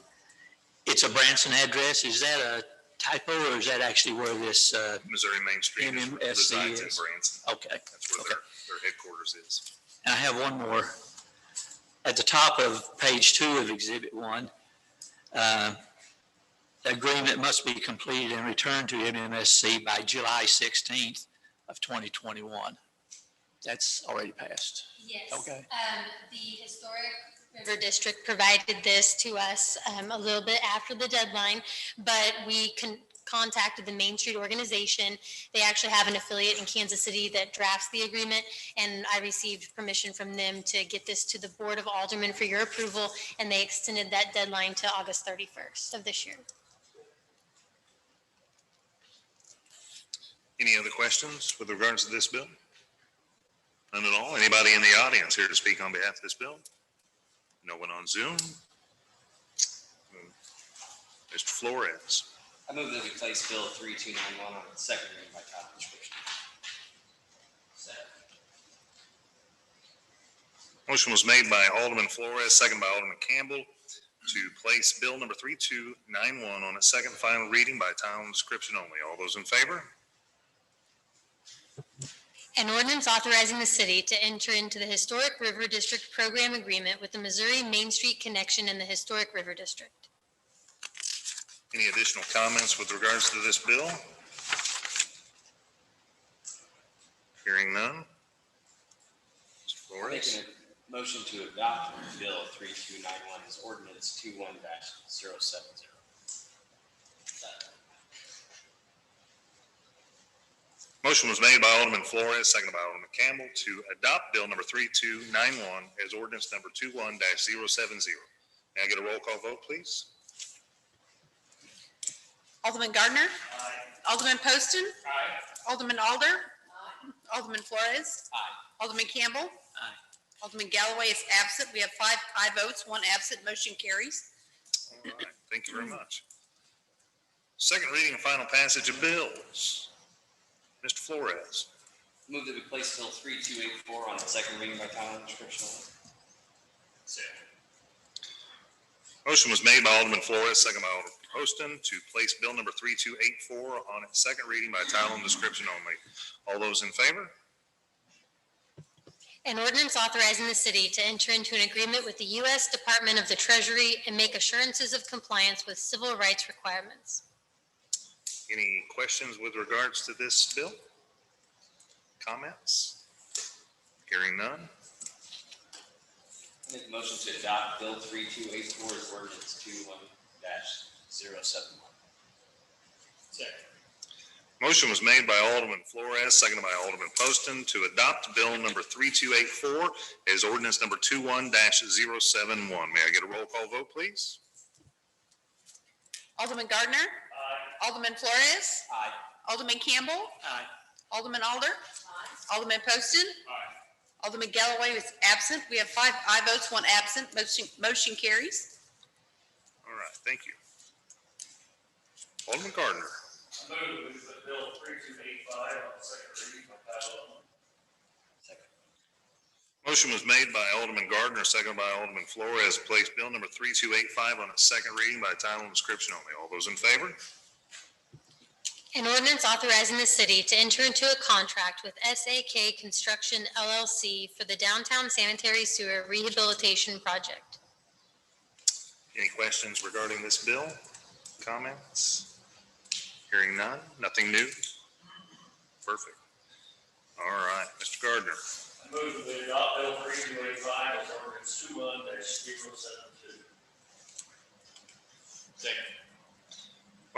it's a Branson address. Is that a typo, or is that actually where this Missouri Main Street MMSC resides in is? Branson. Okay. That's where their headquarters is. And I have one more. At the top of page 2 of Exhibit 1, the agreement must be completed and returned to MMSC by July 16th of 2021. That's already passed. Yes. Okay. The Historic River District provided this to us a little bit after the deadline, but we contacted the Main Street organization. They actually have an affiliate in Kansas City that drafts the agreement, and I received permission from them to get this to the Board of Aldermen for your approval, and they extended that deadline to August 31st of this year. Any other questions with regards to this bill? None at all? Anybody in the audience here to speak on behalf of this bill? No one on Zoom? Mr. Flores? I move that we place Bill 3291 on its second reading by title and description. Second. Motion was made by Alderman Flores, second by Alderman Campbell, to place bill number 3291 on its second and final reading by title and description only. All those in favor? An ordinance authorizing the city to enter into the Historic River District Program Agreement with the Missouri Main Street Connection and the Historic River District. Any additional comments with regards to this bill? Hearing none. Mr. Flores? Making a motion to adopt Bill 3291 as ordinance 21-070. Motion was made by Alderman Flores, seconded by Alderman Campbell, to adopt bill number 3291 as ordinance number 21-070. May I get a roll call vote, please? Alderman Gardner. Aye. Alderman Poston. Aye. Alderman Alder. Aye. Alderman Flores. Aye. Alderman Campbell. Aye. Alderman Galloway is absent. We have five aye votes, one absent, motion carries. All right, thank you very much. Second reading and final passage of bills. Mr. Flores. Move that we place Bill 3284 on its second reading by title and description only. Second. Motion was made by Alderman Flores, second by Alderman Poston, to place bill number 3284 on its second reading by title and description only. All those in favor? An ordinance authorizing the city to enter into an agreement with the U.S. Department of the Treasury and make assurances of compliance with civil rights requirements. Any questions with regards to this bill? Comments? Hearing none. I make a motion to adopt Bill 3284 as ordinance 21-071. Second. Motion was made by Alderman Flores, seconded by Alderman Poston to adopt bill number 3284 as ordinance number 21-071. May I get a roll call vote, please? Alderman Gardner. Aye. Alderman Flores. Aye. Alderman Campbell. Aye. Alderman Alder. Aye. Alderman Poston. Aye. Alderman Galloway is absent. We have 5 aye votes, 1 absent. Motion carries. All right, thank you. Alderman Gardner. I move we put bill 3285 on second reading by title only. Motion was made by Alderman Gardner, seconded by Alderman Flores, to place bill number 3285 on its second reading by title and description only. All those in favor? An ordinance authorizing the city to enter into a contract with SAK Construction LLC for the downtown sanitary sewer rehabilitation project. Any questions regarding this bill? Comments? Hearing none? Nothing new? Perfect. All right, Mr. Gardner. I move that we adopt bill 3285 as ordinance 21-072. Second.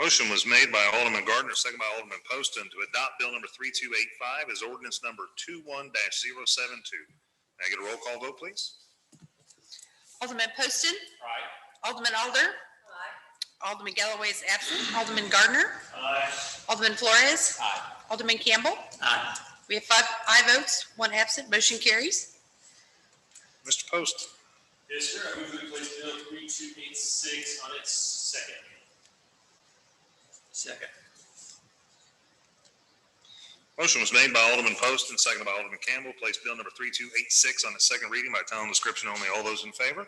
Motion was made by Alderman Gardner, seconded by Alderman Poston to adopt bill number 3285 as ordinance number 21-072. May I get a roll call vote, please? Alderman Poston. Aye. Alderman Alder. Aye. Alderman Galloway is absent. Alderman Gardner. Aye. Alderman Flores. Aye. Alderman Campbell. Aye. We have 5 aye votes, 1 absent. Motion carries. Mr. Poston. Yes, sir. I move we place bill 3286 on its second reading. Second. Motion was made by Alderman Poston, seconded by Alderman Campbell, place bill number 3286 on its second reading by title and description only. All those in favor?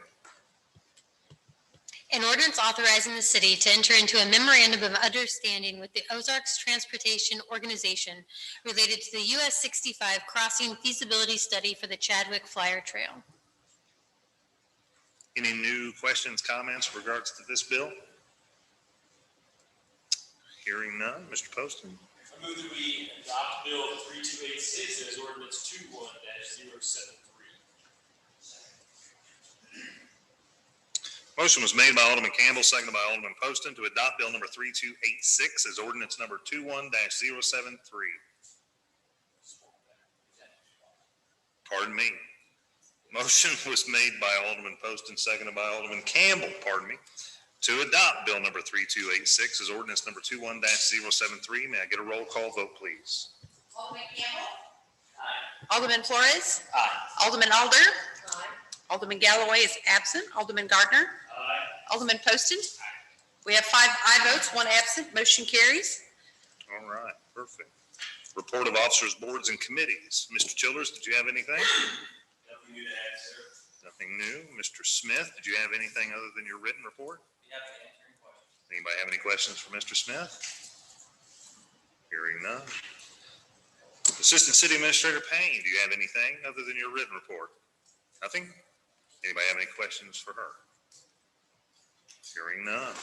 An ordinance authorizing the city to enter into a memorandum of understanding with the Ozarks Transportation Organization related to the US 65 crossing feasibility study for the Chadwick Flyer Trail. Any new questions, comments in regards to this bill? Hearing none. Mr. Poston. I move that we adopt bill 3286 as ordinance 21-073. Motion was made by Alderman Campbell, seconded by Alderman Poston to adopt bill number 3286 as ordinance number 21-073. Pardon me. Motion was made by Alderman Poston, seconded by Alderman Campbell, to adopt bill number 3286 as ordinance number 21-073. May I get a roll call vote, please? Alderman Campbell. Aye. Alderman Flores. Aye. Alderman Alder. Aye. Alderman Galloway is absent. Alderman Gardner. Aye. Alderman Poston. We have 5 aye votes, 1 absent. Motion carries. All right, perfect. Report of officers, boards, and committees. Mr. Childers, did you have anything? Nothing new to add, sir. Nothing new. Mr. Smith, did you have anything other than your written report? You have to answer any questions. Anybody have any questions for Mr. Smith? Hearing none. Assistant City Administrator Payne, do you have anything other than your written report? Nothing? Anybody have any questions for her? Hearing none.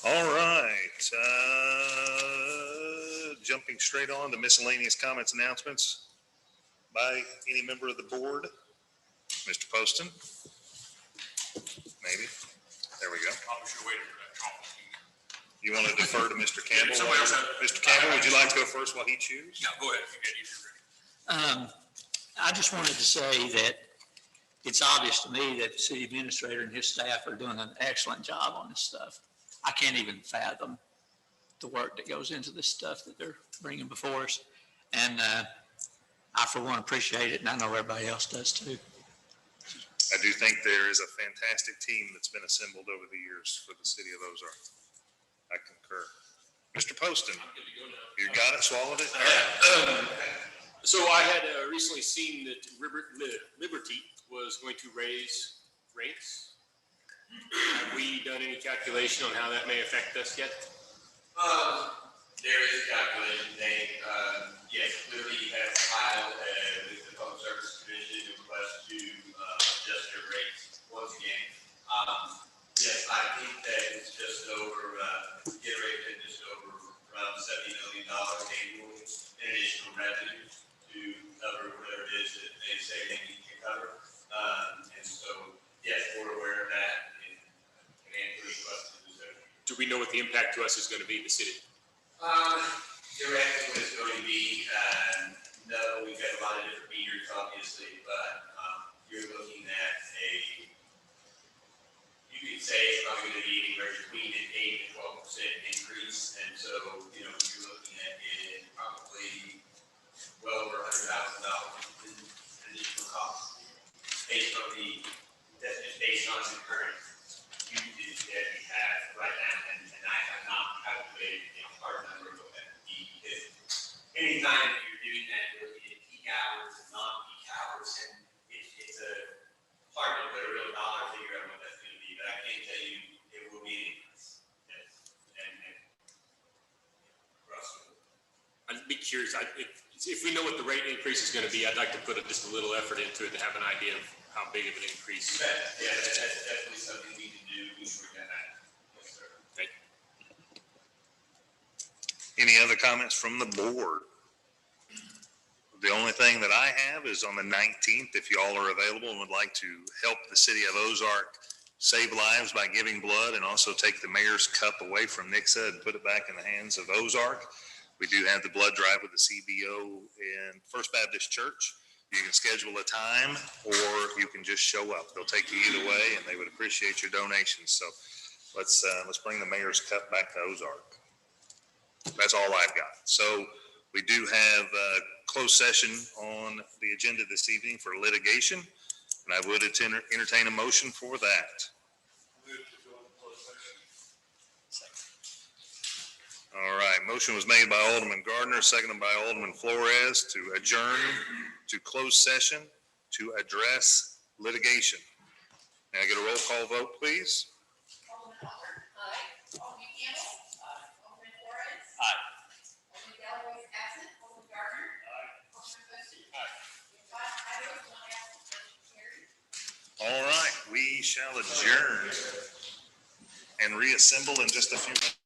All right. Jumping straight on to miscellaneous comments, announcements by any member of the board. Mr. Poston? Maybe. There we go. Probably should have waited for that trouble. You want to defer to Mr. Campbell? Somebody else have- Mr. Campbell, would you like to go first while he chews? Yeah, go ahead. You get it. I just wanted to say that it's obvious to me that the city administrator and his staff are doing an excellent job on this stuff. I can't even fathom the work that goes into this stuff that they're bringing before us. And I, for one, appreciate it, and I know everybody else does too. I do think there is a fantastic team that's been assembled over the years for the city of Ozark. I concur. Mr. Poston, I'm good to go now. you got it, swallowed it? So I had recently seen that Liberty was going to raise rates. Have we done any calculation on how that may affect us yet? There is a calculation thing. Yes, Liberty has filed with the Public Service Commission a request to adjust their rates once again. Yes, I think that it's just over, get rate at just over around $70 million annually in additional revenues to cover whatever it is that they say they need to cover. And so, yes, we're aware of that and answer any questions. Do we know what the impact to us is going to be in the city? Theoretically, what it's going to be, no, we've got a lot of different meters, obviously, but you're looking at you could say it's probably going to be anywhere between an 8 and 12% increase. And so, you're looking at it probably well over $100,000 in additional costs based on that's just based on the current usage that we have right now. And I have not calculated a hard number of what that would be. Because anytime that you're doing that, you're looking at peak hours and non-peak hours, and it's hard to put a real dollar figure on what that's going to be. But I can tell you it will be an increase. Yes. And Russell. I'd be curious, if we know what the rate increase is going to be, I'd like to put just a little effort into it to have an idea of how big of an increase. Yeah, that's definitely something we can do. We should get that. Yes, sir. Okay. Any other comments from the board? The only thing that I have is on the 19th, if you all are available and would like to help the city of Ozark save lives by giving blood and also take the mayor's cup away from Nixa and put it back in the hands of Ozark. We do have the blood drive with the CBO in First Baptist Church. You can schedule a time or you can just show up. They'll take you either way and they would appreciate your donations. So let's bring the mayor's cup back to Ozark. That's all I've got. So we do have a closed session on the agenda this evening for litigation, and I would entertain a motion for that. All right, motion was made by Alderman Gardner, seconded by Alderman Flores to adjourn to closed session to address litigation. May I get a roll call vote, please? Alderman Alder. Aye. Alderman Campbell. Aye. Alderman Flores. Aye. Alderman Galloway is absent. Alderman Gardner. Aye. Alderman Poston. Aye. Five ayes, one absent, motion carried. All right, we shall adjourn and reassemble in just a few minutes.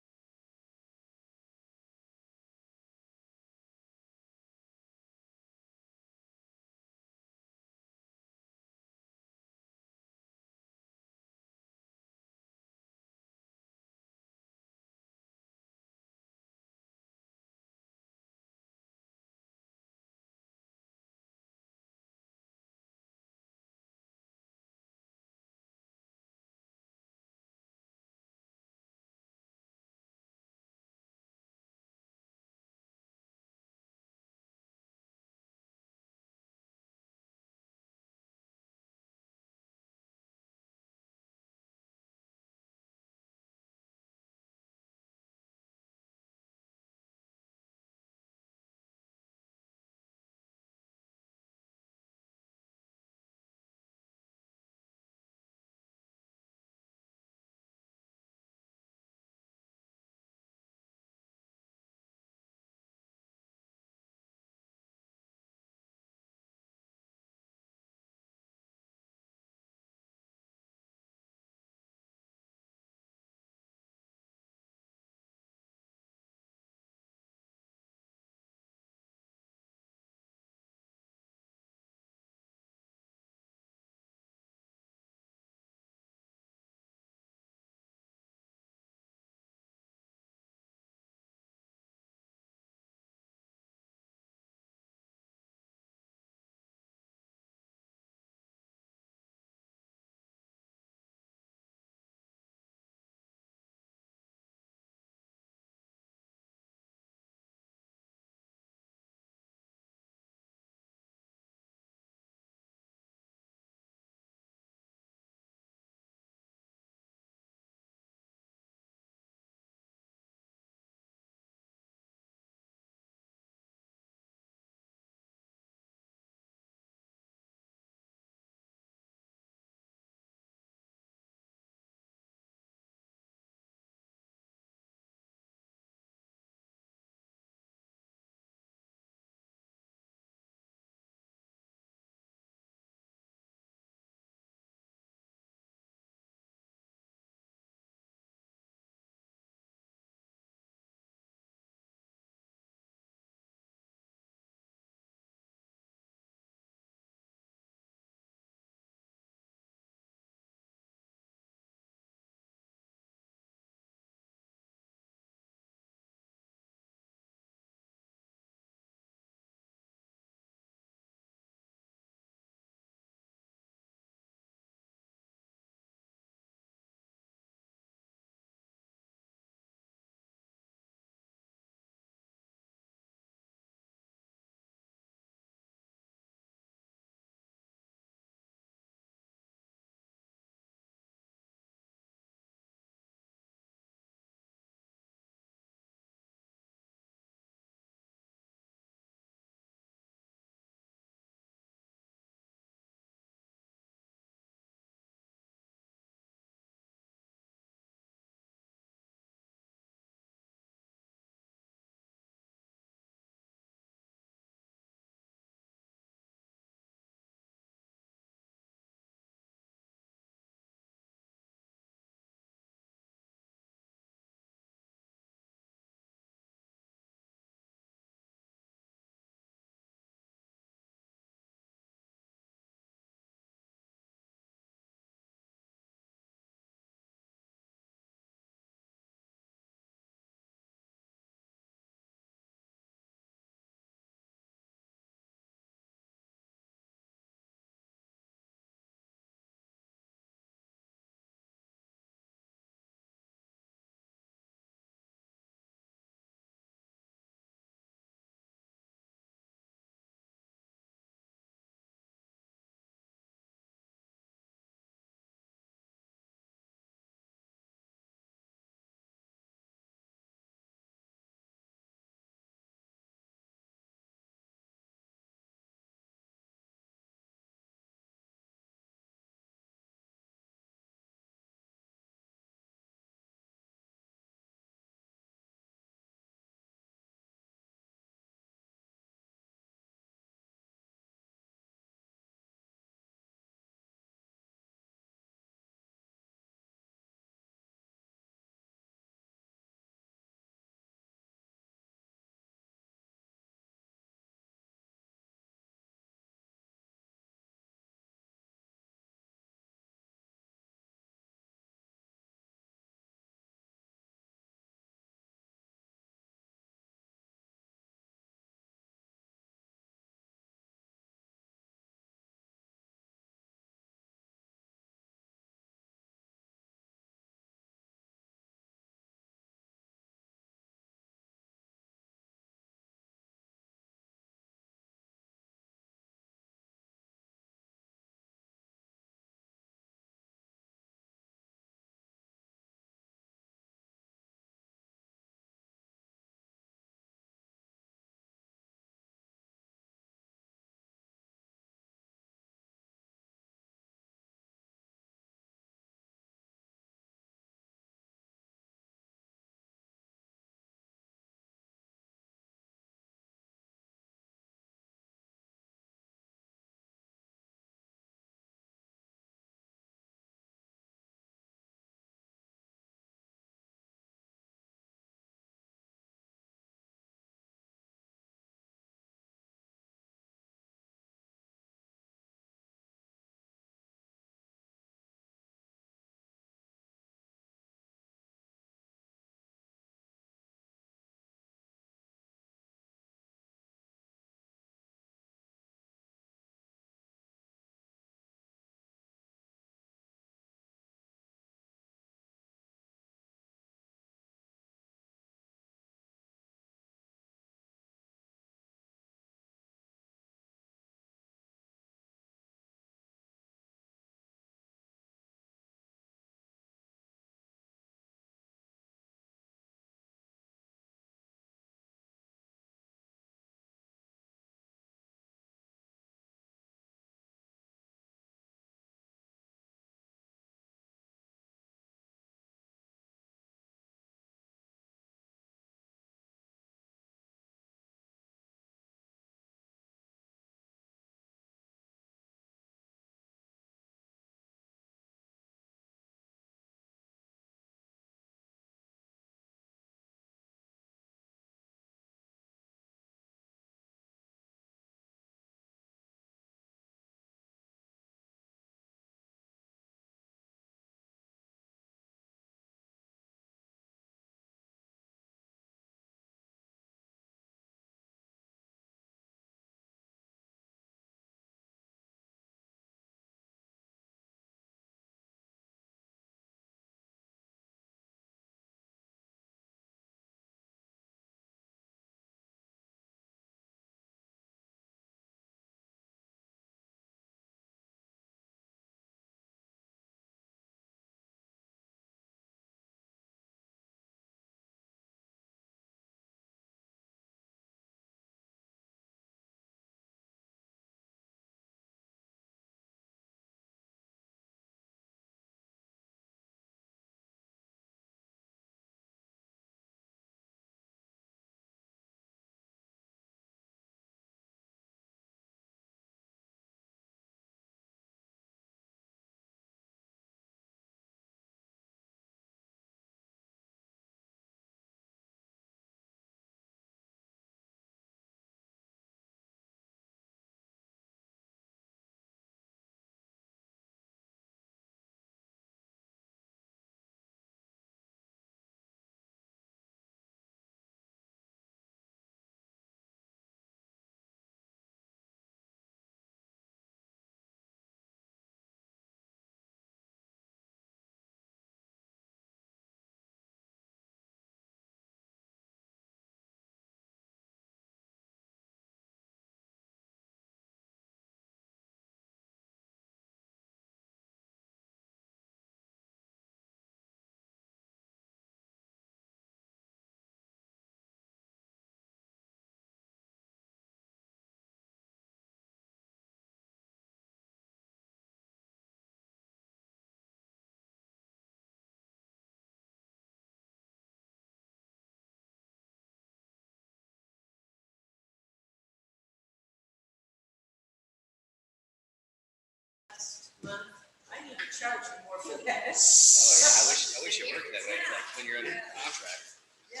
I need to charge you more for that. Oh, yeah, I wish it worked that way, it's like when you're under contract. Yeah.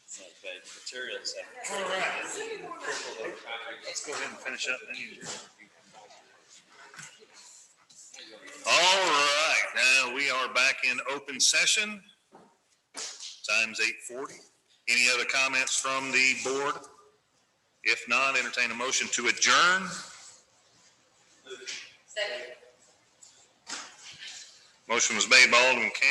It's like, but materials. All right. Let's go ahead and finish up. Then you- All right, now we are back in open session. Time's 8:40. Any other comments from the board? If not, entertain a motion to adjourn. Second. Motion was made by Alderman Campbell.